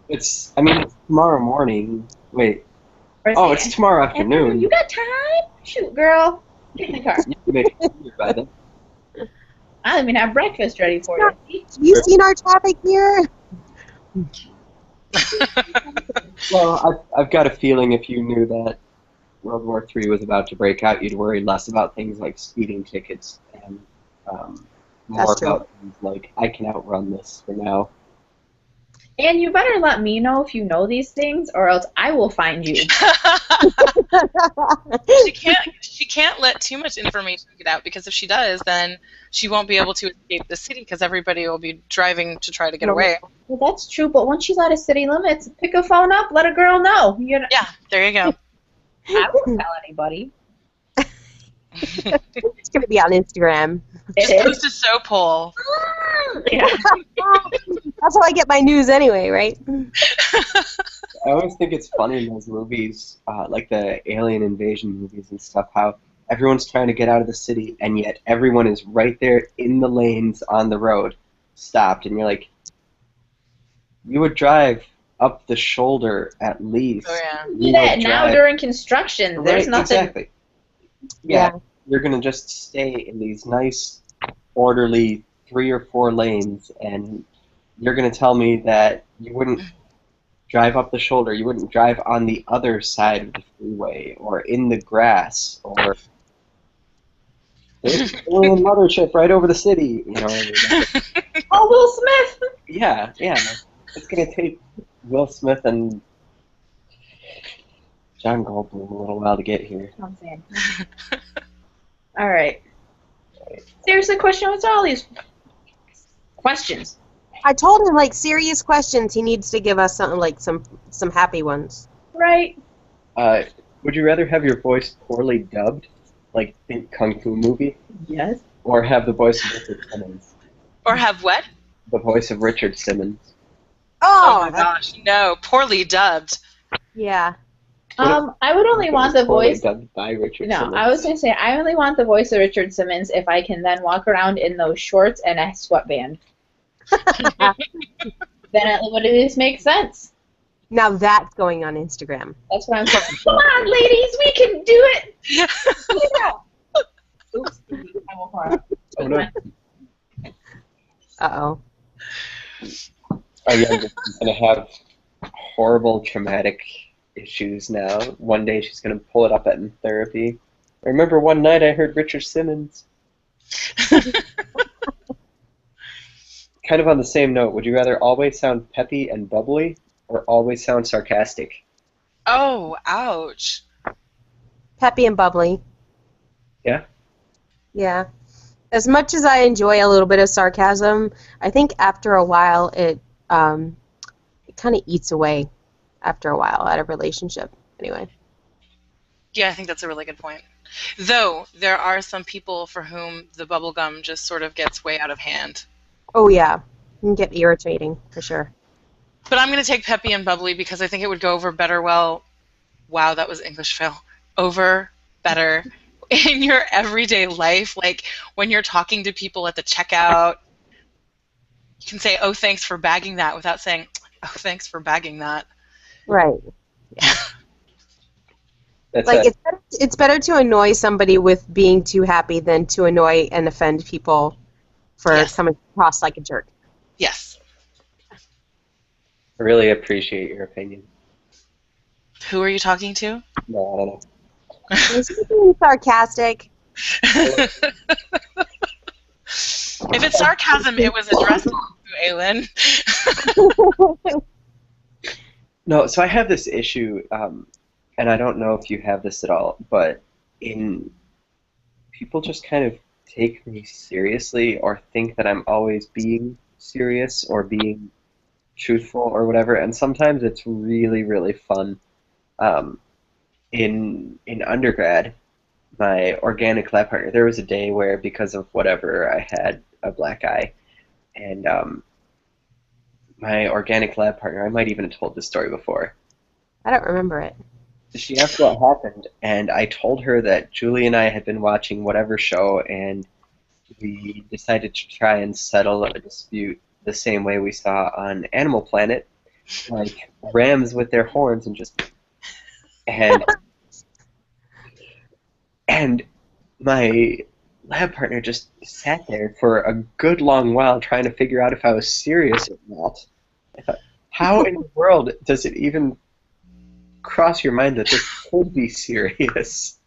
It's tomorrow morning. Wait. Or Oh, it's tomorrow afternoon. You got time? Shoot, girl. Get in the car. You can make it easier by then. I don't even have breakfast ready for you. See? Have you seen our traffic here? Well, I've got a feeling if you knew that World War III was about to break out, you'd worry less about things like speeding tickets and more That's true. about things like, I can outrun this for now. And you better let me know if you know these things, or else I will find you. She can't let too much information get out, because if she does, then she won't be able to escape the city because everybody will be driving to try to get away. Well, that's true, but once she's out of city limits, pick a phone up, let a girl know. You know, Yeah, there you go. I won't tell anybody. It's going to be on Instagram. Just It post a so poll. Yeah. That's how I get my news anyway, right? I always think it's funny in those movies, like the alien invasion movies and stuff, how everyone's trying to get out of the city, and yet everyone is right there in the lanes on the road, stopped, and you're like, you would drive up the shoulder at least. Oh, yeah. Do You that would now drive- during construction. There's Right, nothing. Exactly. Yeah, you're going to just stay in these nice, orderly 3 or 4 lanes, and you're going to tell me that you wouldn't drive up the shoulder, you wouldn't drive on the other side of the freeway, or in the grass, or there's an alien mothership right over the city, you know. Oh, Will Smith! Yeah. It's going to take Will Smith and John Goldblum a little while to get here. I'm saying. All right. Seriously, question, what's all these questions? I told him, like, serious questions. He needs to give us something like some happy ones. Right. Would you rather have your voice poorly dubbed, like think Kung Fu movie, Yes. or have the voice of Richard Simmons? Or have what? The voice of Richard Simmons. Oh my gosh, no. Poorly dubbed. Yeah. I would only want the Poorly voice. dubbed by Richard No, Simmons. I was going to say, I only want the voice of Richard Simmons if I can then walk around in those shorts and a sweatband. Then it would at least make sense. Now that's going on Instagram. That's what I'm saying. Come on, ladies, we can do it. Yeah. Oops. I won't pour it. Oh, no. Uh-oh. Our youngest is going to have horrible traumatic issues now. One day she's going to pull it up in therapy. I remember one night I heard Richard Simmons. Kind of on the same note, would you rather always sound peppy and bubbly or always sound sarcastic? Oh, ouch. Peppy and bubbly. Yeah? Yeah. As much as I enjoy a little bit of sarcasm, I think after a while it kind of eats away after a while at a relationship. Anyway. Yeah, I think that's a really good point. Though, there are some people for whom the bubblegum just sort of gets way out of hand. Oh, yeah. It can get irritating, for sure. But I'm going to take peppy and bubbly because I think it would go over better wow, that was English fail. Over better in your everyday life. Like when you're talking to people at the checkout, you can say, oh, thanks for bagging that without saying, oh, thanks for bagging that. Right. That's Like, it's better to annoy somebody with being too happy than to annoy and offend people for Yes. coming across like a jerk. Yes. I really appreciate your opinion. Who are you talking to? No, I don't know. Is he being sarcastic? If it's sarcasm, it was addressed to Aylin. No, so I have this issue, and I don't know if you have this at all, but people just kind of take me seriously or think that I'm always being serious or being truthful or whatever, and sometimes it's really, really fun. In undergrad, my organic lab partner, there was a day where because of whatever I had a black eye, and my organic lab partner, I might even have told this story before. I don't remember it. She asked what happened, and I told her that Julie and I had been watching whatever show, and we decided to try and settle a dispute the same way we saw on Animal Planet, like rams with their horns and just... And my lab partner just sat there for a good long while trying to figure out if I was serious or not. I thought, how in the world does it even cross your mind that this could be serious?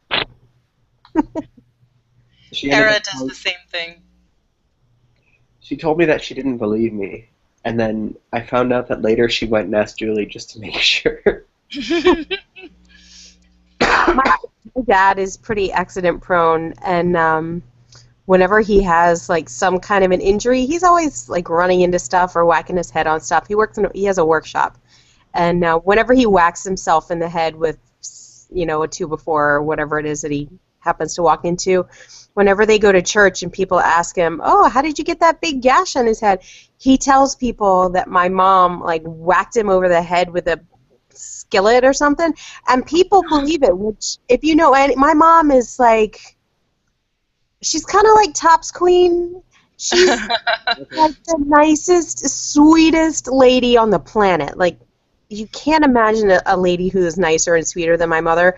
She ended Era up does the same thing. She told me that she didn't believe me, and then I found out that later she went and asked Julie just to make sure. My dad is pretty accident prone, and whenever he has like some kind of an injury, he's always like running into stuff or whacking his head on stuff. He has a workshop, and whenever he whacks himself in the head with a 2x4 or whatever it is that he happens to walk into, whenever they go to church and people ask him, "Oh, how did you get that big gash on his head?" He tells people that my mom like whacked him over the head with a skillet or something, and people believe it. Which, if you know, and my mom is like, she's kind of like Top's Queen. She's like the nicest, sweetest lady on the planet. Like, you can't imagine a lady who is nicer and sweeter than my mother.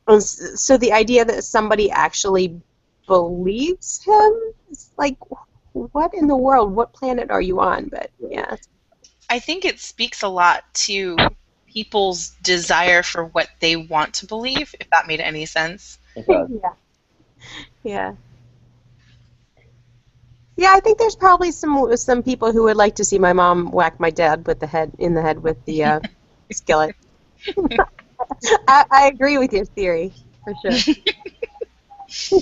And so the idea that somebody actually believes him is like, what in the world? What planet are you on? But yeah. I think it speaks a lot to people's desire for what they want to believe, if that made any sense. Yeah. Yeah. Yeah, I think there's probably some people who would like to see my mom whack my dad with the head with the skillet. I agree with your theory, for sure.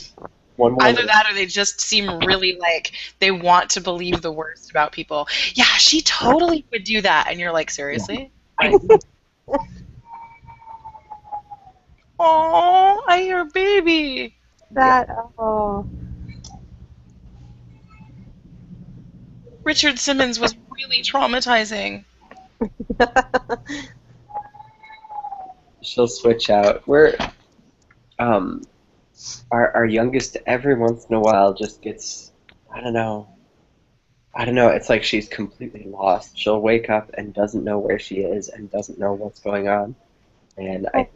One more Either minute. that or they just seem really like they want to believe the worst about people. Yeah, she totally would do that. And you're like, seriously? Oh, I hear a baby. Oh. Richard Simmons was really traumatizing. She'll switch out. Our youngest every once in a while just gets, I don't know. It's like she's completely lost. She'll wake up and doesn't know where she is and doesn't know what's going on. And I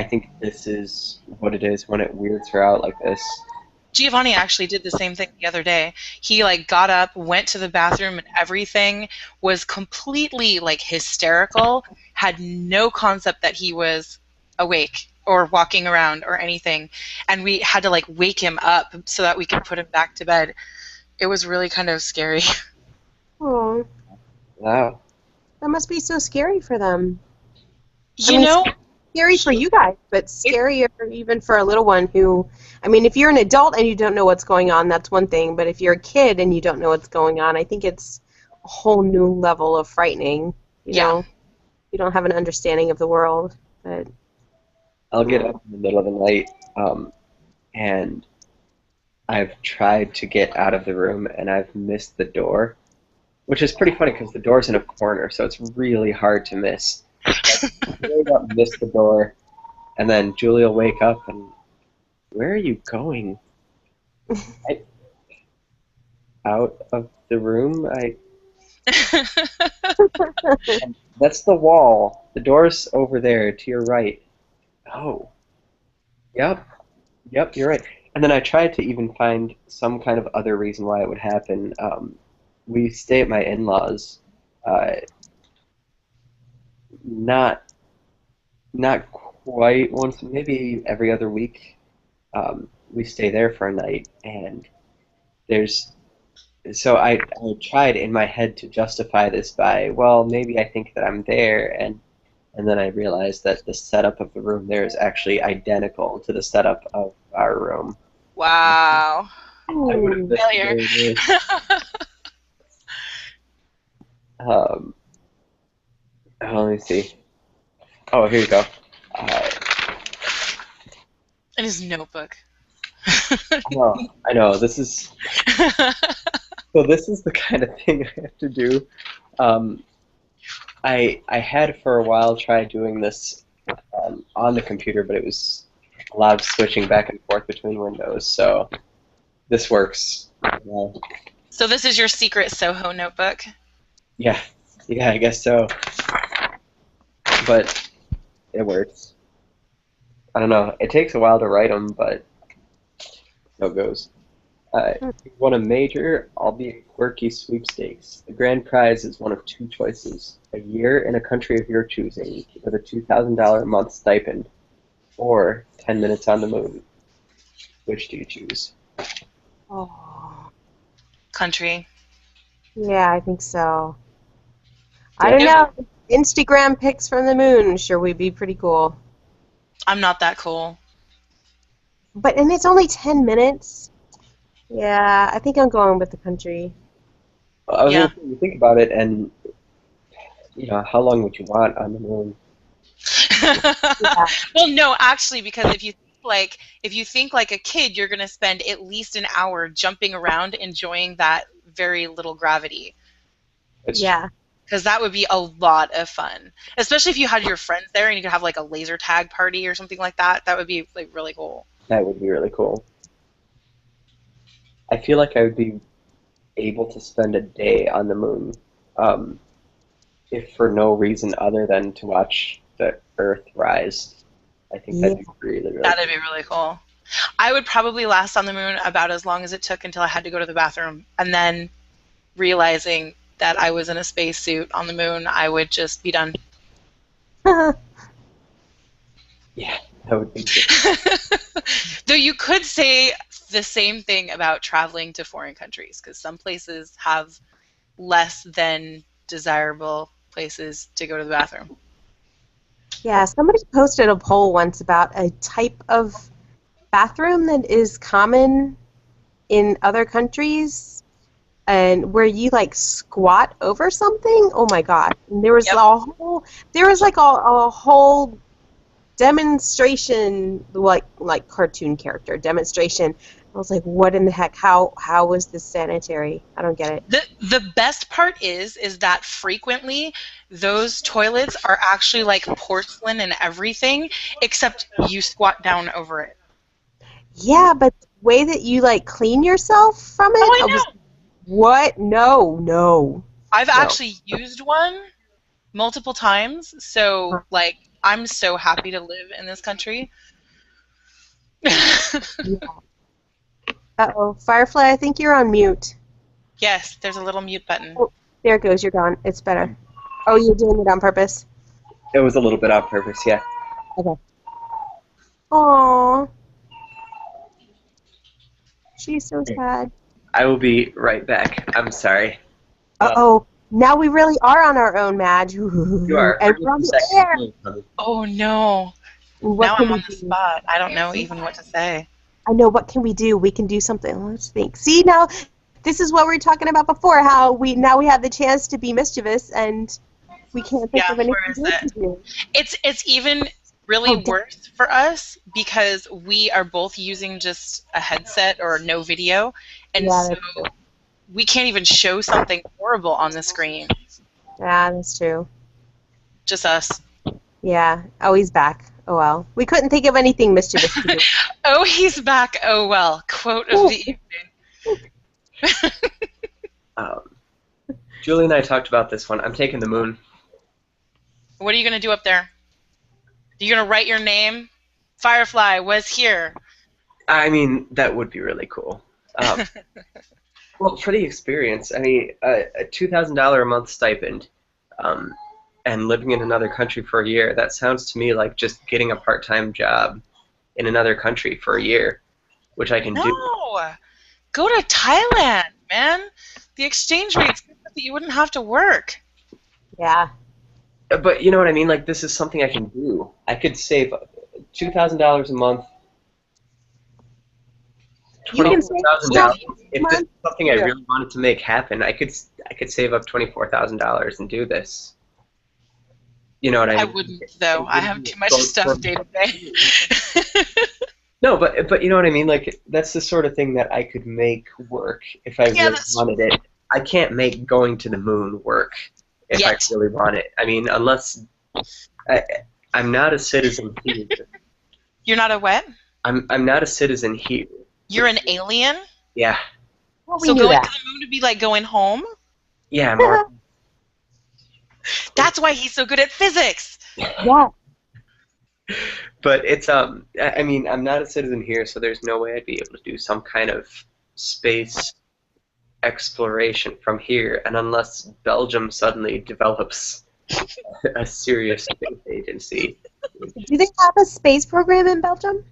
think this is what it is when it weirds her out like this. Giovanni actually did the same thing the other day. He like got up, went to the bathroom, and everything was completely like hysterical. Had no concept that he was awake or walking around or anything, and we had to like wake him up so that we could put him back to bed. It was really kind of scary. Oh, Wow. that must be so scary for them. You know, Scary for you guys, but scarier even for a little one who, I mean, if you're an adult and you don't know what's going on, that's one thing. But if you're a kid and you don't know what's going on, I think it's a whole new level of frightening. You know, you don't have an understanding of the world. But I'll get up in the middle of the night, and I've tried to get out of the room, and I've missed the door, which is pretty funny because the door's in a corner, so it's really hard to miss. Miss the door, and then Julie will wake up and, where are you going? Out of the room? That's the wall. The door's over there to your right. Oh. Yep, you're right. And then I tried to even find some kind of other reason why it would happen. We stay at my in-laws. Not quite once, maybe every other week. We stay there for a night, and so I tried in my head to justify this by, well, maybe I think that I'm there, and then I realized that the setup of the room there is actually identical to the setup of our room. wow. I would have missed Failure. it. Let me see. Oh, here you go. In his notebook. I know. This is the kind of thing I have to do. I had for a while tried doing this on the computer, but it was a lot of switching back and forth between windows. So this works. So this is your secret SoHo notebook? Yeah, I guess so. But it works. I don't know. It takes a while to write them, but so it goes. You won a major, albeit quirky, sweepstakes. The grand prize is one of two choices: a year in a country of your choosing, with a $2,000 a month stipend, or 10 minutes on the moon. Which do you choose? Oh, Country. yeah, I think so. I Yeah. don't know. Instagram pics from the moon sure would be pretty cool. I'm not that cool. And it's only 10 minutes. Yeah, I think I'm going with the country. I was Yeah. going to say, you think about it, and how long would you want on the moon? Yeah. Well, no, actually, because if you think like a kid, you're going to spend at least an hour jumping around enjoying that very little gravity. It's Yeah. Because that would be a lot of fun, especially if you had your friends there and you could have like a laser tag party or something like that. That would be like really cool. That would be really cool. I feel like I would be able to spend a day on the moon, if for no reason other than to watch the Earth rise. I think that'd be really, really That'd be really cool. I would probably last on the moon about as long as it took until I had to go to the bathroom, and then realizing that I was in a spacesuit on the moon, I would just be done. Yeah, that would be good. Though you could say the same thing about traveling to foreign countries, because some places have less than desirable places to go to the bathroom. Yeah, somebody posted a poll once about a type of bathroom that is common in other countries and where you like squat over something. Oh my god. And there was Yep. a whole demonstration, like cartoon character demonstration. I was like, what in the heck? How was this sanitary? I don't get it. The best part is that frequently those toilets are actually like porcelain and everything, except you squat down over it. Yeah, but the way that you like clean yourself from it, Oh, I I know. was, what? No. I've No. actually used one multiple times, so like I'm so happy to live in this country. Uh-oh, Firefly, I think you're on mute. Yes, there's a little mute button. Oh, there it goes. You're gone. It's better. Oh, you're doing it on purpose. It was a little bit on purpose, yeah. Okay. Aww. She's so sad. I will be right back. I'm sorry. Uh-oh. Now we really are on our own, Madge. You are. And we're on the air. Oh no. What Now can I'm we on the do? spot. I don't know even what to say. I know. What can we do? We can do something. Let's think. See, now, this is what we were talking about before, how we have the chance to be mischievous, and we can't think of anything where is good it? to do. It's even really worse for us because we are both using just a headset or no video, and Yeah, so that's true. we can't even show something horrible on the screen. Yeah, that's true. Just us. Yeah. Oh, he's back. Oh, well. We couldn't think of anything mischievous to do. Oh, he's back. Oh well. Quote of the evening. Julie and I talked about this one. I'm taking the moon. What are you gonna do up there? Are you gonna write your name? Firefly was here. I mean, that would be really cool. Well, for the experience, I mean, a $2,000 a month stipend, and living in another country for a year, that sounds to me like just getting a part-time job in another country for a year, which I can do. No, go to Thailand, man. The exchange rate's good that you wouldn't have to work. Yeah. But you know what I mean? Like, this is something I can do. I could save $2,000 a month. You can save $24,000. If this is month. something I really wanted to make happen, I could save up $24,000 and do this. You know what I mean? I wouldn't, though. I have too much stuff day to day. No, but you know what I mean? Like, that's the sort of thing that I could make work if I really wanted it. I can't make going to the moon work if I really want it. I mean, unless I'm not a citizen here. You're not a what? I'm not a citizen here. You're an alien? Yeah. Well, we So knew going that. to the moon would be like going home? Yeah, Mark. That's why he's so good at physics. Yeah. But it's I mean, I'm not a citizen here, so there's no way I'd be able to do some kind of space exploration from here, and unless Belgium suddenly develops a serious space agency. Do they have a space program in Belgium?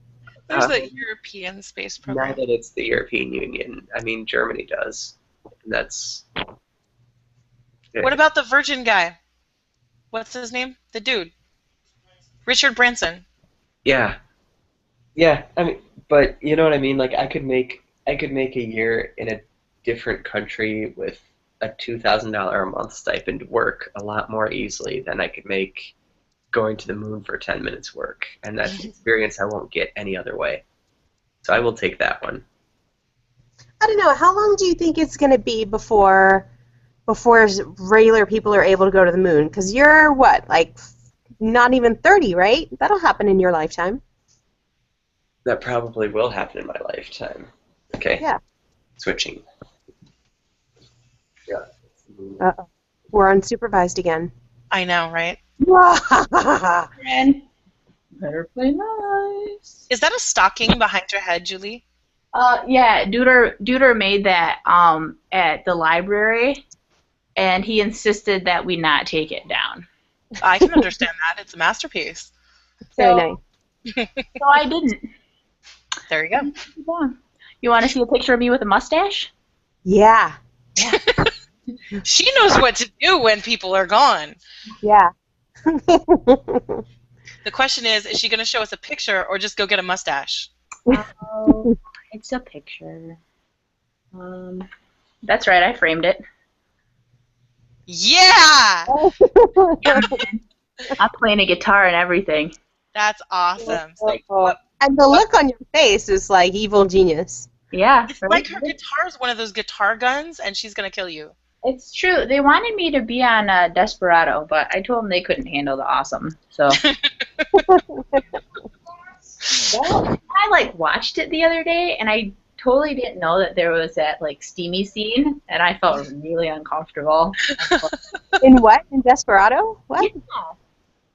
There's Uh, the European space Not program. that it's the European Union. I mean, Germany does. And that's. What about the Virgin guy? What's his name? The dude. Richard Branson. Yeah, yeah. I mean, but you know what I mean. Like, I could make a year in a different country with a $2,000 a month stipend work a lot more easily than I could make going to the moon for 10 minutes work, and that's an experience I won't get any other way. So I will take that one. I don't know. How long do you think it's going to be before regular people are able to go to the moon? Because you're what, like not even 30, right? That'll happen in your lifetime. That probably will happen in my lifetime. Okay. Yeah. Switching. Yeah. Uh-oh. We're unsupervised again. I know, right? Ren, better play nice. Is that a stocking behind your head, Julie? Yeah, Duder made that at the library, and he insisted that we not take it down. I can understand that. It's a masterpiece. Very So- nice. So I didn't. There you go. Yeah. You want to see a picture of me with a mustache? Yeah. She knows what to do when people are gone. Yeah. The question is she going to show us a picture or just go get a mustache? Oh, it's a picture. That's right, I framed it. Yeah! I'm playing a guitar and everything. That's awesome. So, And the look on your face is like evil genius. Yeah. it's right? like her guitar is one of those guitar guns, and she's going to kill you. It's true. They wanted me to be on Desperado, but I told them they couldn't handle the awesome. So I like watched it the other day, and I totally didn't know that there was that like steamy scene, and I felt really uncomfortable. In what? In Desperado? What? Yeah.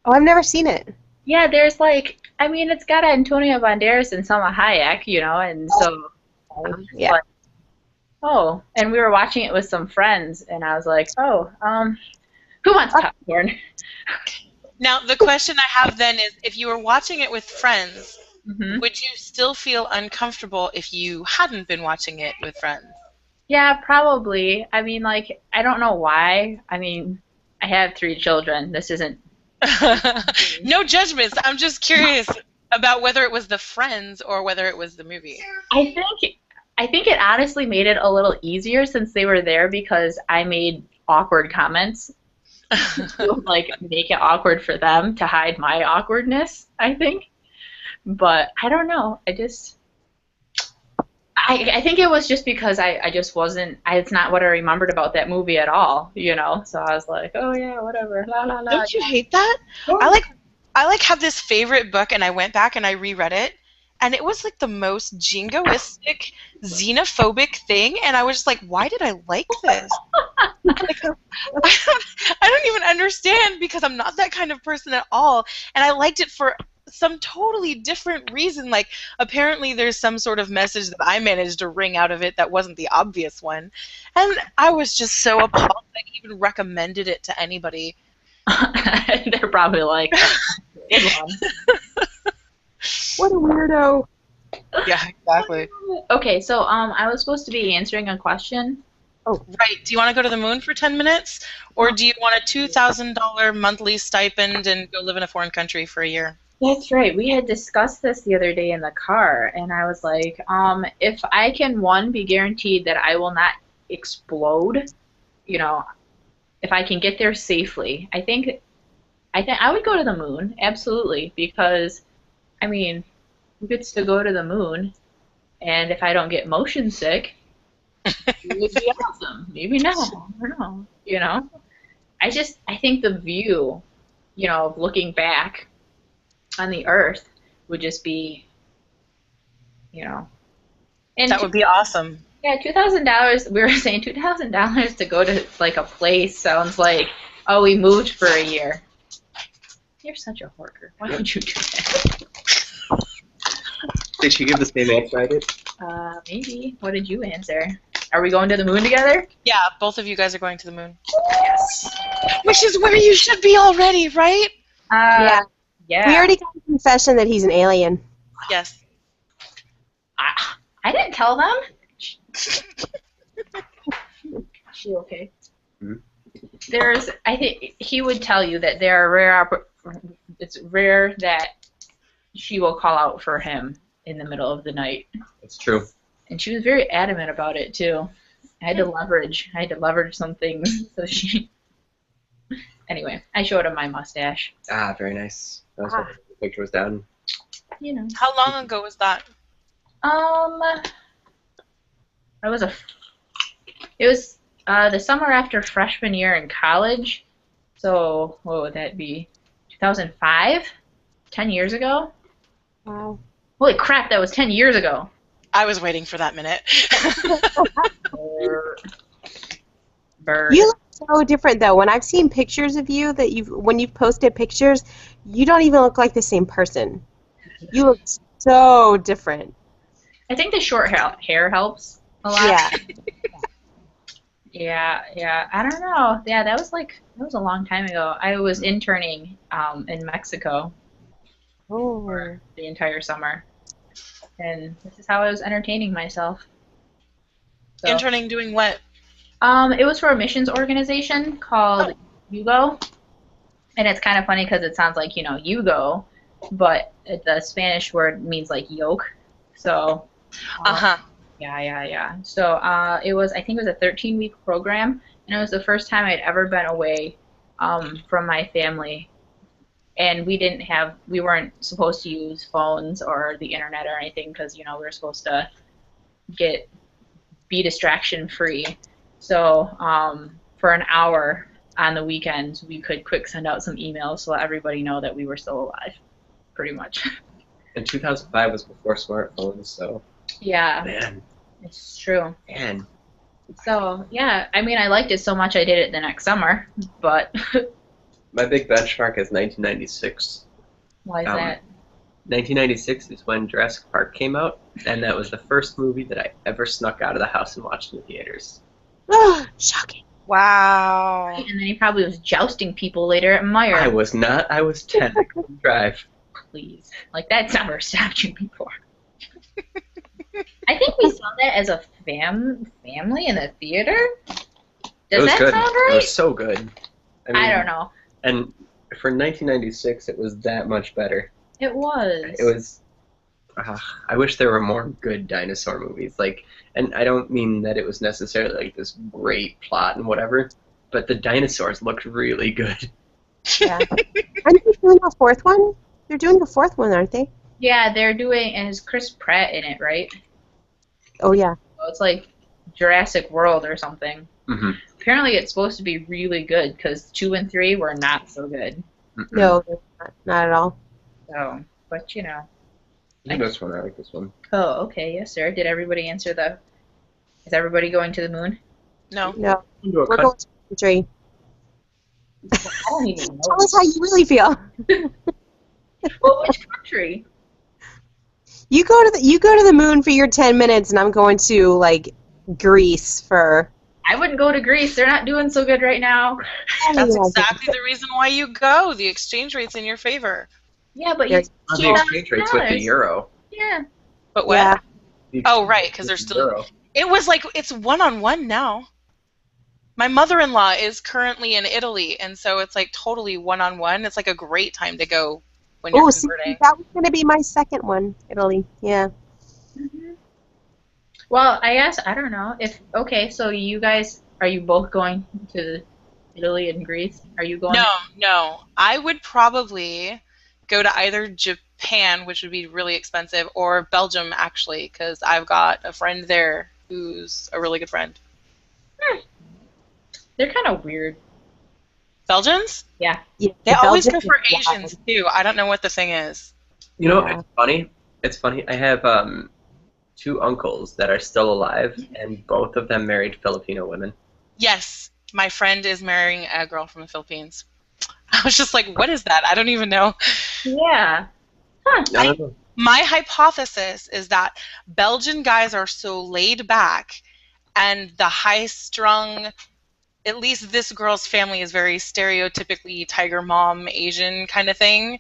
Oh, I've never seen it. Yeah, there's like, I mean, it's got Antonio Banderas and Salma Hayek, you know, and so I'm just Yeah. like, oh, and we were watching it with some friends, and I was like, oh, who wants popcorn? Now, the question I have then is, if you were watching it with friends, Hmm. would you still feel uncomfortable if you hadn't been watching it with friends? Yeah, probably. I mean, like, I don't know why. I mean, I have 3 children. This isn't. No judgments. I'm just curious about whether it was the friends or whether it was the movie. I think it honestly made it a little easier since they were there because I made awkward comments to like make it awkward for them to hide my awkwardness, I think. But I don't know. I think it was just because I just wasn't. It's not what I remembered about that movie at all, you know. So I was like, oh yeah, whatever, la la la. Don't you hate that? I like have this favorite book, and I went back and I reread it, and it was like the most jingoistic, xenophobic thing, and I was just like, why did I like this? Like, I don't even understand because I'm not that kind of person at all, and I liked it for some totally different reason. Like, apparently there's some sort of message that I managed to wring out of it that wasn't the obvious one, and I was just so appalled that I even recommended it to anybody. They're probably like, good one. What a weirdo. Yeah, exactly. Okay, so I was supposed to be answering a question. Right. Do you want to go to the moon for 10 minutes? Or do you want a $2,000 monthly stipend and go live in a foreign country for a year? That's right. We had discussed this the other day in the car, and I was like, if I can, one, be guaranteed that I will not explode, you know, if I can get there safely, I think I would go to the moon, absolutely, because, I mean, who gets to go to the moon? And if I don't get motion sick, it would be awesome. Maybe not. I don't know. You know? I think the view, you know, of looking back on the Earth would just be, you know. And That would be awesome. yeah, $2,000. We were saying $2,000 to go to like a place sounds like, oh, we moved for a year. You're such a hoarder. Why would you do that? Did she give the same answer I did? Maybe. What did you answer? Are we going to the moon together? Yeah, both of you guys are going to the moon. Yes. Which is where you should be already, right? Yeah. Yeah. We already got a confession that he's an alien. Yes. I didn't tell them. She okay? Mhm. I think he would tell you that there are it's rare that she will call out for him in the middle of the night. It's true. And she was very adamant about it too. I had to leverage some things so she. Anyway, I showed him my mustache. Ah, very nice. That was what the picture was down. You know. How long ago was that? It was the summer after freshman year in college. So what would that be? 2005? 10 years ago? Wow. Holy crap, that was 10 years ago. I was waiting for that minute. Bird. You look so different though. When I've seen pictures of you when you've posted pictures, you don't even look like the same person. You look so different. I think the short hair helps a lot. Yeah. I don't know. Yeah, that was a long time ago. I was interning in Mexico for the entire summer. And this is how I was entertaining myself. So, Interning doing what? it was for a missions organization called Yugo. And it's kind of funny because it sounds like, Yugo, but the Spanish word means like yoke. So, yeah. So I think it was a 13-week program, and it was the first time I'd ever been away from my family. And we weren't supposed to use phones or the internet or anything because, we were supposed to be distraction free. So for an hour on the weekends, we could quick send out some emails to let everybody know that we were still alive, pretty much. And 2005 was before smartphones, so. Yeah. Man. It's true. Man. So, yeah, I mean, I liked it so much I did it the next summer, but... My big benchmark is 1996. Why is that? 1996 is when Jurassic Park came out, and that was the first movie that I ever snuck out of the house and watched in the theaters. Shocking. Wow. And then he probably was jousting people later at Meyer. I was not. I was 10. I couldn't drive. Please. Like, that's never stopped you before. I think we saw that as a family in the theater. Does that good. sound right? It was so good. I don't know. And for 1996, it was that much better. It was. It was. I wish there were more good dinosaur movies. And I don't mean that it was necessarily like this great plot and whatever, but the dinosaurs looked really good. Yeah. Aren't they doing a fourth one? They're doing a fourth one, aren't they? Yeah, they're doing, and it's Chris Pratt in it, right? Oh, yeah. So it's like Jurassic World or something. Mm-hmm. Apparently it's supposed to be really good, because 2 and 3 were not so good. Mm-mm. No, not at all. So, but I like this one. I like this one. Oh, okay, yes, sir. Did everybody answer is everybody going to the moon? No. No. Into a We're going to the country. I don't even know. Tell us how you really feel. Well, which country? You go to the moon for your 10 minutes, and I'm going to Greece for. I wouldn't go to Greece. They're not doing so good right now. That's exactly the reason why you go. The exchange rate's in your favor. Yeah, but Yeah. you The exchange rates with the euro. Yeah. But what? Yeah. Oh, right, because there's still. Euro. It was it's one-on-one now. My mother-in-law is currently in Italy, and so it's totally one-on-one. It's a great time to go when you're converting. That was going to be my second one, Italy. Yeah. Mm-hmm. Well, I don't know. So you guys, are you both going to Italy and Greece? Are you going? No. I would probably go to either Japan, which would be really expensive, or Belgium, actually, because I've got a friend there who's a really good friend. They're kind of weird. Belgians? Yeah. They always go for Asians, too. I don't know what the thing is. It's funny. It's funny. I have 2 uncles that are still alive, and both of them married Filipino women. Yes. My friend is marrying a girl from the Philippines. I was just like, what is that? I don't even know. Yeah. Huh. I don't know. My hypothesis is that Belgian guys are so laid back, and the high-strung, at least this girl's family is very stereotypically tiger mom Asian kind of thing,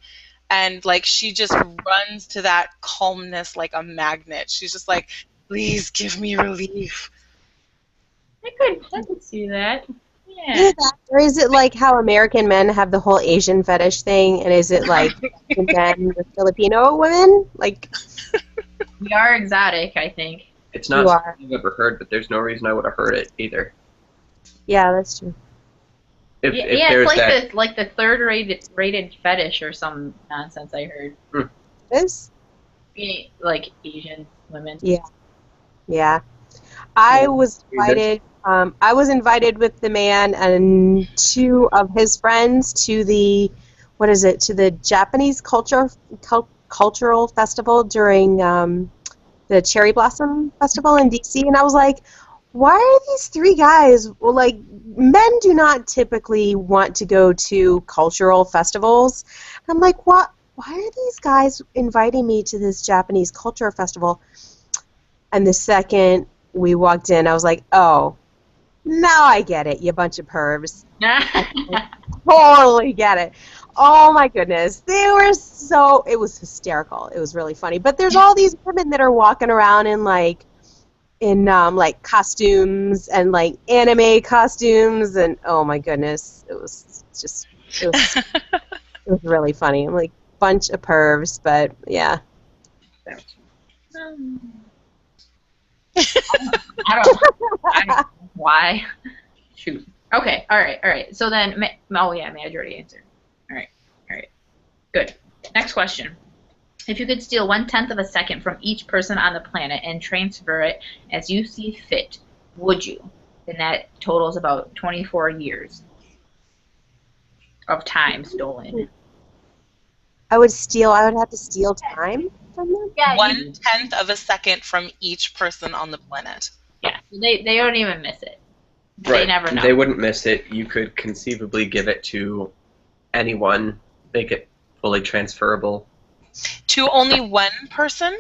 and like she just runs to that calmness like a magnet. She's just like, please give me relief. I could see that. Yeah. Either that, or is it like how American men have the whole Asian fetish thing, and is it like men with Filipino women? Like, We are exotic, I think. It's You not are. something I've ever heard, but there's no reason I would have heard it either. yeah, that's true. If Yeah, there's it's that, like the third rated fetish or some nonsense I heard. This? Being like Asian women. Yeah. I Yeah, was invited. I was invited with the man and two of his friends to the, what is it? To the Japanese cultural festival during the Cherry Blossom Festival in DC, and I was like, why are these three guys? Well, like, men do not typically want to go to cultural festivals. I'm like, what? Why are these guys inviting me to this Japanese culture festival? And the second we walked in, I was like, oh, now I get it, you bunch of pervs. Totally get it. Oh my goodness. They were so, it was hysterical. It was really funny. But there's all these women that are walking around in like costumes and like anime costumes, and oh my goodness. It was it was really funny. I'm like, bunch of pervs, but yeah. I don't know why. Shoot. Okay, all right. So then, oh yeah, Madge already answered. All right. Good. Next question. If you could steal 1/10 of a second from each person on the planet and transfer it as you see fit, would you? And that totals about 24 years of time stolen. I would have to steal time from them? Yeah, 1/10 of a second from each person on the planet. yeah. They don't even miss it. They right, never know. they wouldn't miss it. You could conceivably give it to anyone, make it fully transferable. To only one person?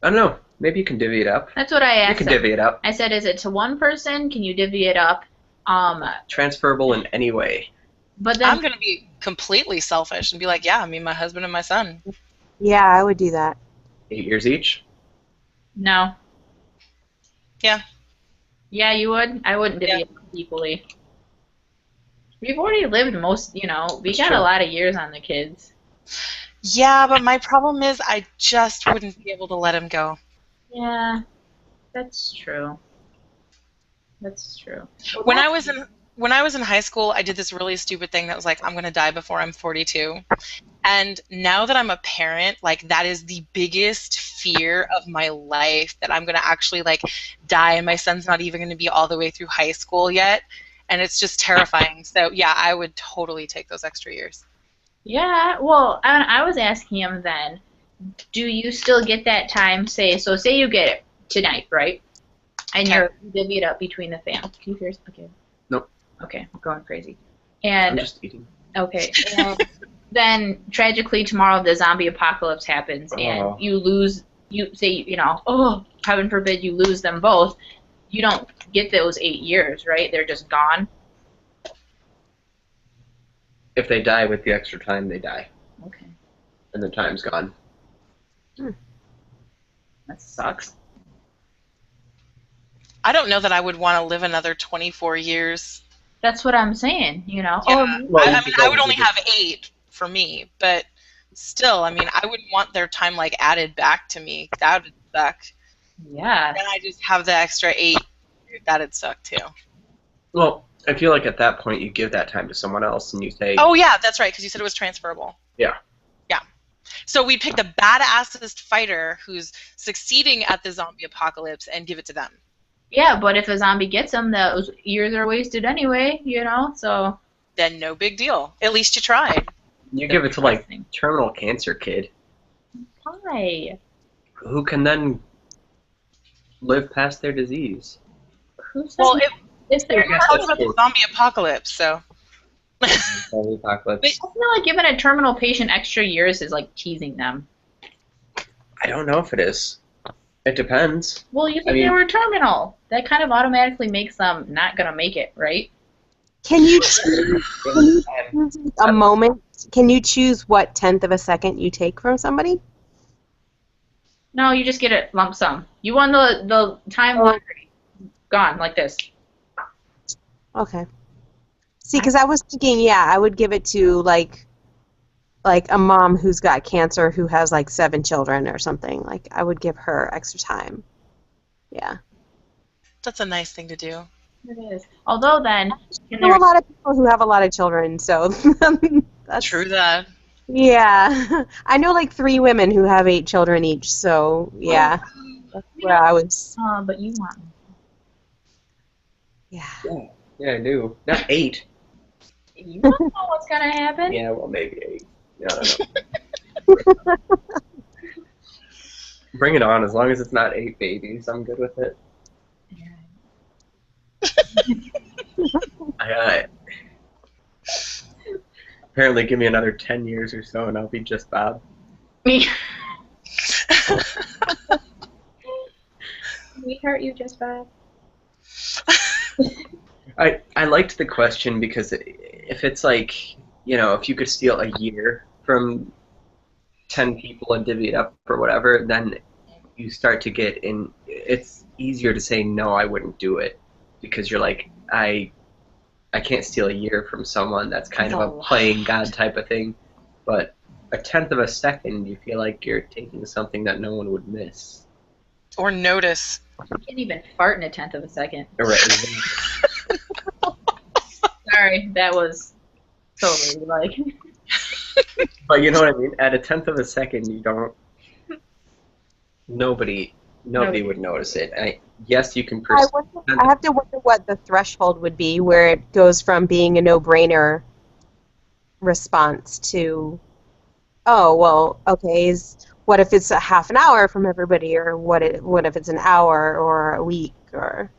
I don't know. Maybe you can divvy it up. That's what I You asked can them. divvy it up. I said, is it to one person? Can you divvy it up? Transferable in any way. But then I'm going to be completely selfish and be like, yeah, me, my husband, and my son. Yeah, I would do that. 8 years each. no. Yeah. Yeah, you would? I wouldn't divvy it up equally. We've already lived we That's got true. a lot of years on the kids. Yeah, but my problem is I just wouldn't be able to let him go. Yeah, that's true. That's true. When I was in high school, I did this really stupid thing that was like, I'm going to die before I'm 42. And now that I'm a parent, like that is the biggest fear of my life, that I'm going to actually like die and my son's not even going to be all the way through high school yet. And it's just terrifying. So yeah, I would totally take those extra years. Yeah, well, I was asking him then, do you still get that time, say you get it tonight, right? And Okay. you're divvied up between the family. Can you hear us? Okay. Nope. Okay, I'm going crazy. I'm And, just eating. okay, and then tragically tomorrow the zombie apocalypse happens and you lose, oh, heaven forbid you lose them both. You don't get those 8 years, right? They're just gone. If they die with the extra time, they die. Okay. And the time's gone. That sucks. I don't know that I would want to live another 24 years. That's what I'm saying, Yeah. Well, I you mean, could I go would only with it. have 8 for me, but still, I mean, I wouldn't want their time like added back to me. That would suck. Yeah. Then I just have the extra 8. That'd suck too. Well, I feel like at that point you give that time to someone else and you say, Oh yeah, that's right, because you said it was transferable. Yeah. Yeah. So we pick the badassest fighter who's succeeding at the zombie apocalypse and give it to them. Yeah, but if a zombie gets them, those years are wasted anyway, so. Then no big deal. At least you tried. you give it to like terminal cancer kid, Why? who can then live past their disease. Who said Well, if they're Yeah. talking about the zombie apocalypse, so. Zombie apocalypse. I feel like giving a terminal patient extra years is like teasing them. don't know if it is. It depends. Well, you I think they mean, were terminal. That kind of automatically makes them not gonna make it, right? Can you choose a moment? Can you choose what tenth of a second you take from somebody? No, you just get a lump sum. You won the time Oh, lottery. Gone like this. okay. See, because I was thinking, yeah, I would give it to like a mom who's got cancer who has like 7 children or something. Like I would give her extra time. Yeah. That's a nice thing to do. It is. Although then, can I know there? a lot of people who have a lot of children, so that's True that. yeah. I know like 3 women who have 8 children each, so yeah. That's where I was. But you want. Yeah. Yeah, I do. Not 8. You don't know what's gonna happen. Yeah, well, maybe 8. I don't know. Bring it on. As long as it's not 8 babies, I'm good with it. Apparently, give me another 10 years or so, and I'll be just Bob. We hurt you just bad. I liked the question because if it's like, if you could steal a year from 10 people and divvy it up or whatever, then you start to get in. It's easier to say no, I wouldn't do it because you're like, I can't steal a year from someone. That's kind of a playing God type of thing. But a tenth of a second, you feel like you're taking something that no one would miss. Or notice. You can't even fart in a tenth of a second. Right. Sorry, that was totally like. But you know what I mean? At a tenth of a second, you don't. Nobody would notice it. Yes, you can. I have to wonder what the threshold would be where it goes from being a no-brainer response to, oh, well, okay, what if it's a half an hour from everybody, or what if it's an hour or a week, or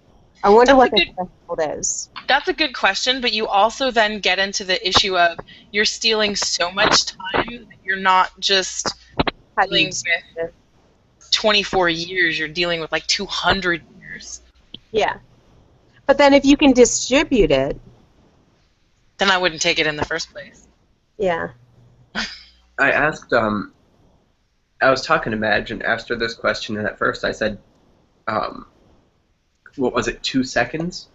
I wonder what the threshold is. That's a good question, but you also then get into the issue of you're stealing so much time that you're not just dealing with 24 years, you're dealing with like 200 years. Yeah. But then if you can distribute it, then I wouldn't take it in the first place. Yeah. I asked, I was talking to Madge and asked her this question, and at first I said, what was it, 2 seconds?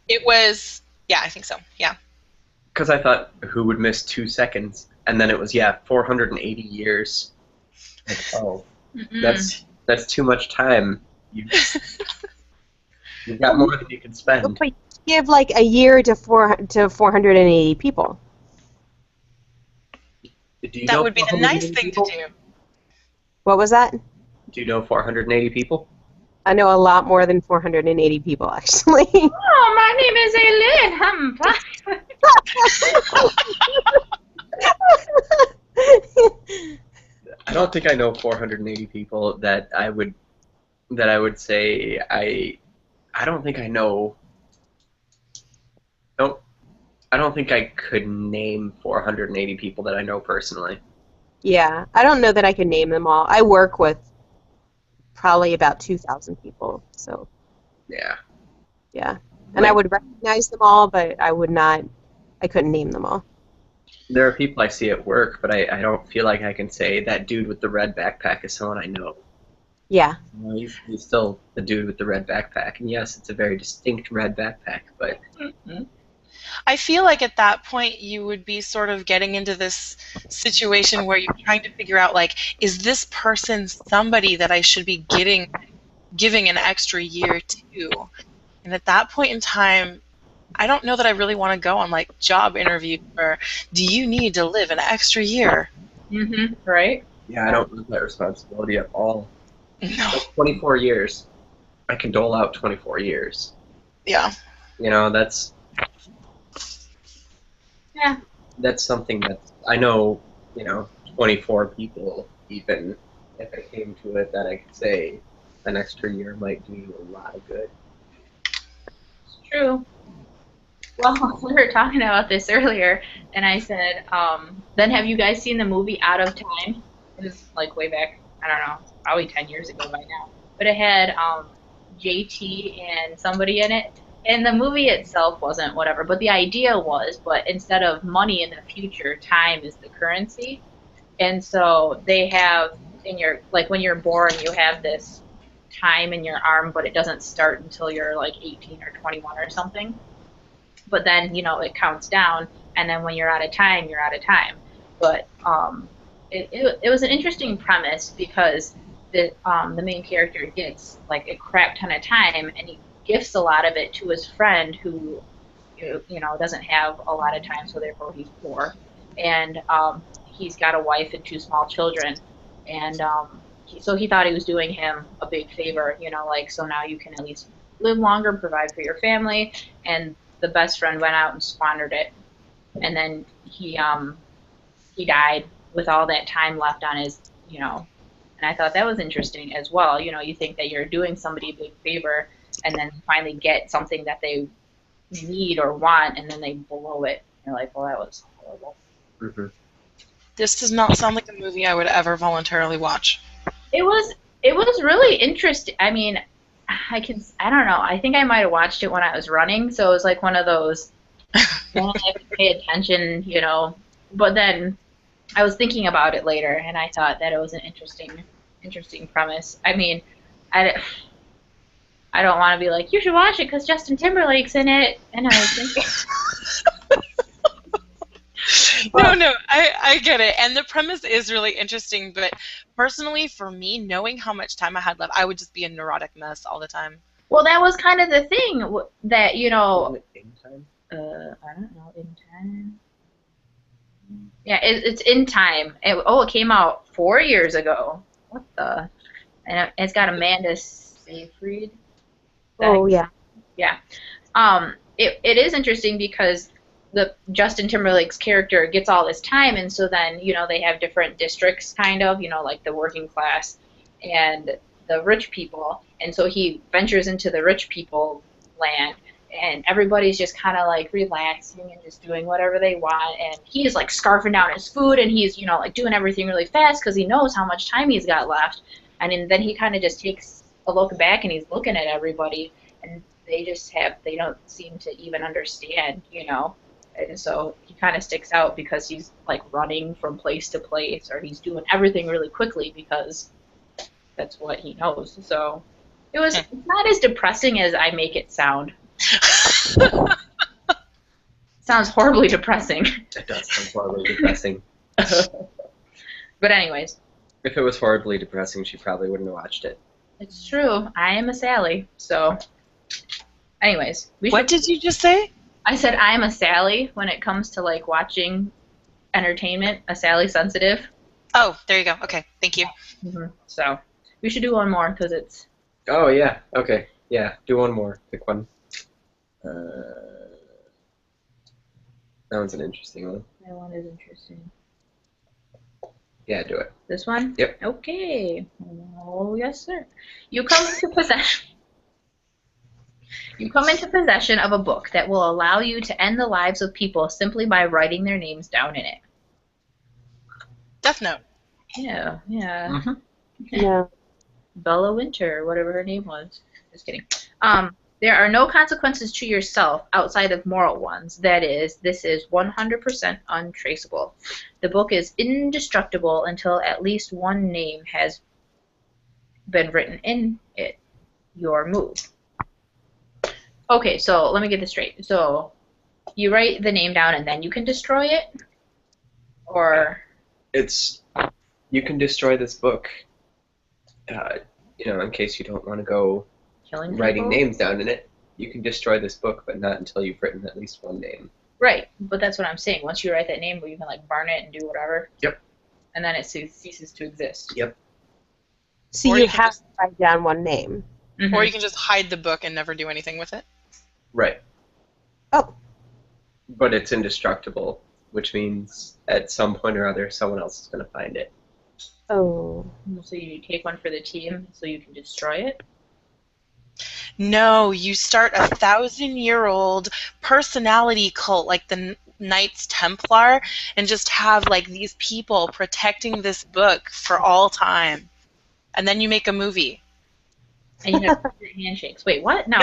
It was, yeah, I think so, yeah. Because I thought, who would miss 2 seconds? And then it was, 480 years. Like, oh, that's too much time. You've got more than you can spend. But you give like a year to 480 people. That would be the nice thing to do. What was that? Do you know 480 people? I know a lot more than 480 people, actually. Oh, my name is Alynn. I don't think I know 480 people that I would say I don't think I know. I don't think I could name 480 people that I know personally. Yeah, I don't know that I can name them all. I work with probably about 2,000 people, so. Yeah. Yeah, and I would recognize them all, but I couldn't name them all. There are people I see at work, but I don't feel like I can say that dude with the red backpack is someone I know. Yeah. He's still the dude with the red backpack, and yes, it's a very distinct red backpack, but... I feel like at that point you would be sort of getting into this situation where you're trying to figure out, like, is this person somebody that I should be giving an extra year to? And at that point in time, I don't know that I really want to go on, like, job interview or do you need to live an extra year? Right? Yeah, I don't want that responsibility at all. No. Like 24 years. I can dole out 24 years. Yeah. That's... Yeah. That's something that I know, 24 people, even if it came to it, that I could say an extra year might do you a lot of good. It's true. Well, we were talking about this earlier, and I said, then have you guys seen the movie Out of Time? It was like way back, I don't know, probably 10 years ago by now. But it had JT and somebody in it. And the movie itself wasn't whatever, but the idea was, but instead of money in the future, time is the currency. And so they have in your, like when you're born, you have this time in your arm, but it doesn't start until you're like 18 or 21 or something. But then, it counts down, and then when you're out of time, you're out of time. But it was an interesting premise because the main character gets like a crap ton of time, and he gifts a lot of it to his friend who doesn't have a lot of time, so therefore he's poor, and he's got a wife and 2 small children, and so he thought he was doing him a big favor, like so now you can at least live longer, provide for your family, and the best friend went out and squandered it, and then he died with all that time left on his, and I thought that was interesting as well. You think that you're doing somebody a big favor, and then finally get something that they need or want, and then they blow it. You're like, well, that was horrible. Mm-hmm. This does not sound like a movie I would ever voluntarily watch. It was really interesting. I mean, I don't know. I think I might have watched it when I was running, so it was like one of those. I have to pay attention, But then I was thinking about it later, and I thought that it was an interesting premise. I mean, I don't want to be like, you should watch it because Justin Timberlake's in it, and I was thinking. No, I get it. And the premise is really interesting, but personally, for me, knowing how much time I had left, I would just be a neurotic mess all the time. Well, that was kind of the thing that, Wasn't it In Time? I don't know, In Time? Yeah, it's In Time. It came out 4 years ago. What the? And it's got Amanda Seyfried. Oh, yeah. Yeah. It is interesting because the Justin Timberlake's character gets all this time, and so then they have different districts, kind of, like the working class and the rich people, and so he ventures into the rich people land, and everybody's just kind of like relaxing and just doing whatever they want, and he's like scarfing down his food, and he's like doing everything really fast because he knows how much time he's got left, and then he kind of just takes a look back and he's looking at everybody, and they don't seem to even understand, And so he kind of sticks out because he's like running from place to place, or he's doing everything really quickly because that's what he knows. So it's not as depressing as I make it sound. Sounds horribly depressing. It does sound horribly depressing. But anyways. If it was horribly depressing, she probably wouldn't have watched it. It's true. I am a Sally. So anyways. What did you just say? I said I'm a Sally when it comes to like watching entertainment, a Sally sensitive. Oh, there you go. Okay, thank you. Mm-hmm. So we should do one more because it's. Oh yeah. Okay. Yeah. Do one more. Pick one. That one's an interesting one. That one is interesting. Yeah, do it. This one? Yep. Okay. Oh yes, sir. You come into possession. You come into possession of a book that will allow you to end the lives of people simply by writing their names down in it. Death Note. Yeah. Mm-hmm. Yeah. Bella Winter, whatever her name was. Just kidding. There are no consequences to yourself outside of moral ones. That is, this is 100% untraceable. The book is indestructible until at least one name has been written in it. Your move. Okay, so let me get this straight. So you write the name down and then you can destroy it? Or... You can destroy this book, in case you don't want to go killing writing people? names down in it. You can destroy this book, but not until you've written at least one name. Right, but that's what I'm saying. Once you write that name, you can like burn it and do whatever. Yep. And then it ceases to exist. Yep. So Or you you can have just- to write down one name. Mhm. Or you can just hide the book and never do anything with it. Right. Oh. But it's indestructible, which means at some point or other, someone else is going to find it. Oh. So you take one for the team so you can destroy it? No, you start a 1,000-year-old personality cult, like the Knights Templar and just have like these people protecting this book for all time. And then you make a movie. And you have handshakes. Wait, what? No.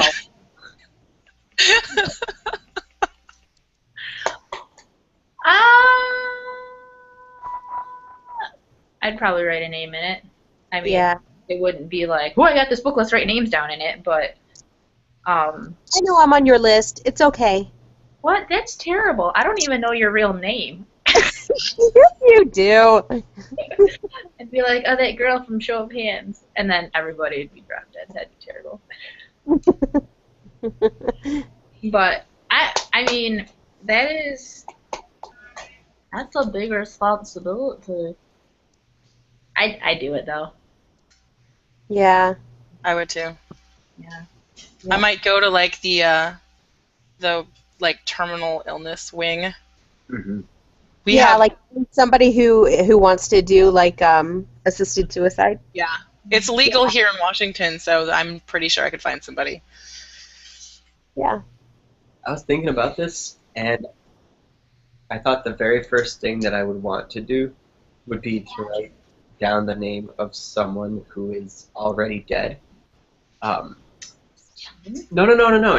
I'd probably write a name in it. I mean, Yeah. it wouldn't be like, oh, I got this book, let's write names down in it, but, I know I'm on your list. It's okay. what? That's terrible. I don't even know your real name. Yes, you do. I'd be like, oh, that girl from Show of Hands. And then everybody would be dropped dead. That'd be terrible. But, I mean, that's a big responsibility. I'd do it, though. Yeah. I would too. Yeah. I might go to like the like terminal illness wing. Mm-hmm. We yeah, have, like somebody who wants to do like assisted suicide. yeah. It's legal here in Washington, so I'm pretty sure I could find somebody. Yeah. I was thinking about this, and I thought the very first thing that I would want to do would be to write down the name of someone who is already dead. No.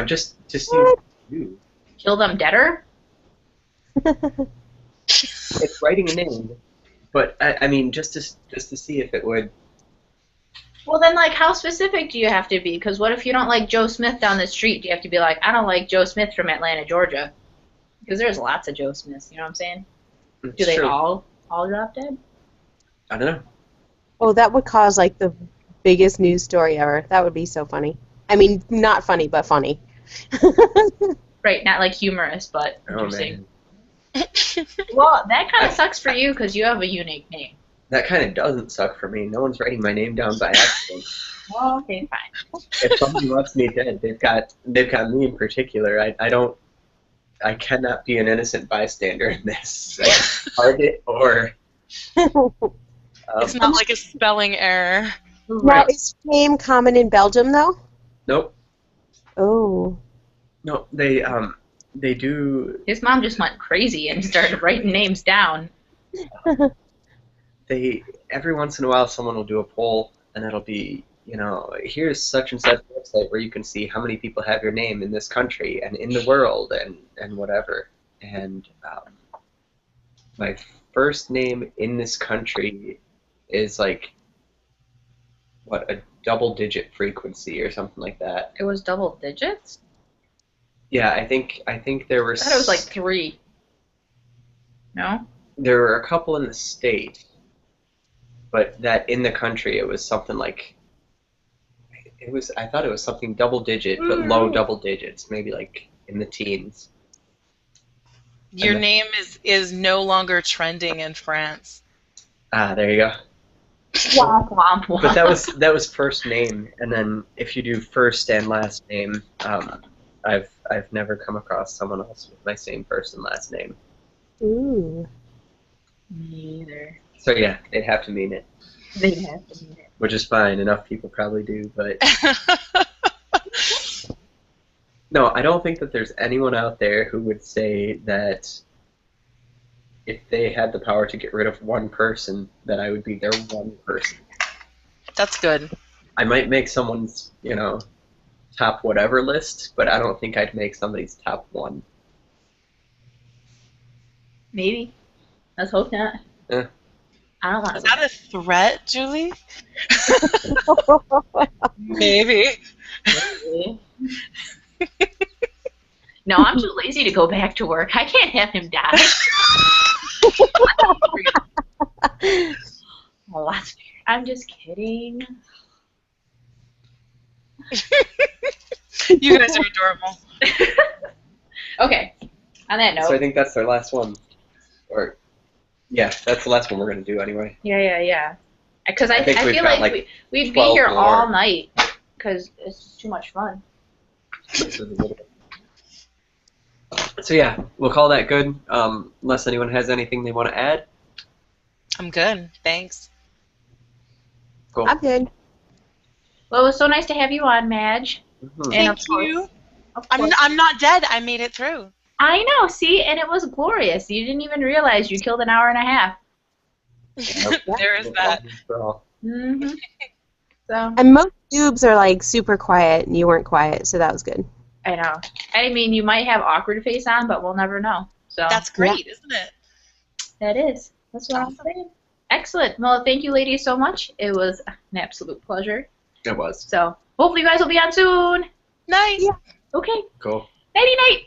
Just to see what to do. Kill them deader? It's writing a name, but I mean, just to see if it would. Well, then, like, how specific do you have to be? Because what if you don't like Joe Smith down the street? Do you have to be like, I don't like Joe Smith from Atlanta, Georgia? Because there's lots of Joe Smiths, you know what I'm saying? It's Do they true. all drop dead? I don't know. Oh, that would cause like the biggest news story ever. That would be so funny. I mean, not funny, but funny. Right, not like humorous, but Oh interesting. man, Well, that kind of sucks for you because you have a unique name. that kind of doesn't suck for me. No one's writing my name down by accident. Well, okay, fine. If somebody wants me dead, they've got me in particular. I cannot be an innocent bystander in this. Like, target or. It's not like a spelling error. Now, is fame common in Belgium though? Nope. Oh. No, they do. His mom just went crazy and started writing names down. They every once in a while someone will do a poll, and it'll be, here's such and such website where you can see how many people have your name in this country and in the world and whatever. And my first name in this country is like what, a double-digit frequency or something like that. It was double digits? Yeah, I think there were. I thought it was like 3. No? There were a couple in the state, but that in the country it was something like. I thought it was something double-digit, but low double digits, maybe like in the teens. Your name is no longer trending in France. Ah, there you go. Womp, womp, womp. But that was first name, and then if you do first and last name, I've never come across someone else with my same first and last name. Ooh. Me either. So yeah, they'd have to mean it, They have to mean it. which is fine. Enough people probably do, but no, I don't think that there's anyone out there who would say that if they had the power to get rid of one person, that I would be their one person. That's good. I might make someone's, top whatever list, but I don't think I'd make somebody's top one. Maybe. Let's hope not. Eh. I don't want Is to. that a threat, Julie? Maybe. No, I'm too lazy to go back to work. I can't have him die. Oh, that's weird. I'm just kidding. You guys are adorable. Okay. On that note. So I think that's our last one. Or, yeah, that's the last one we're going to do anyway. Yeah. Because I think we've feel got, like we'd be 12 here more. all night because it's just too much fun. So yeah, we'll call that good. Unless anyone has anything they want to add. I'm good. Thanks. Cool. I'm good. Well, it was so nice to have you on, Madge. Mhm. And Thank you. I'm not dead. I made it through. I know, see, and it was glorious. You didn't even realize you killed an hour and a half. There is that. Mm-hmm. So And most tubes are like super quiet, and you weren't quiet, so that was good. I know. I mean, you might have awkward face on, but we'll never know. So That's great, isn't it? that is. That's what I'm Awesome. saying. Excellent. Well, thank you, ladies, so much. It was an absolute pleasure. It was. So hopefully you guys will be on soon. Nice. Yeah. Okay. Cool. Nighty night.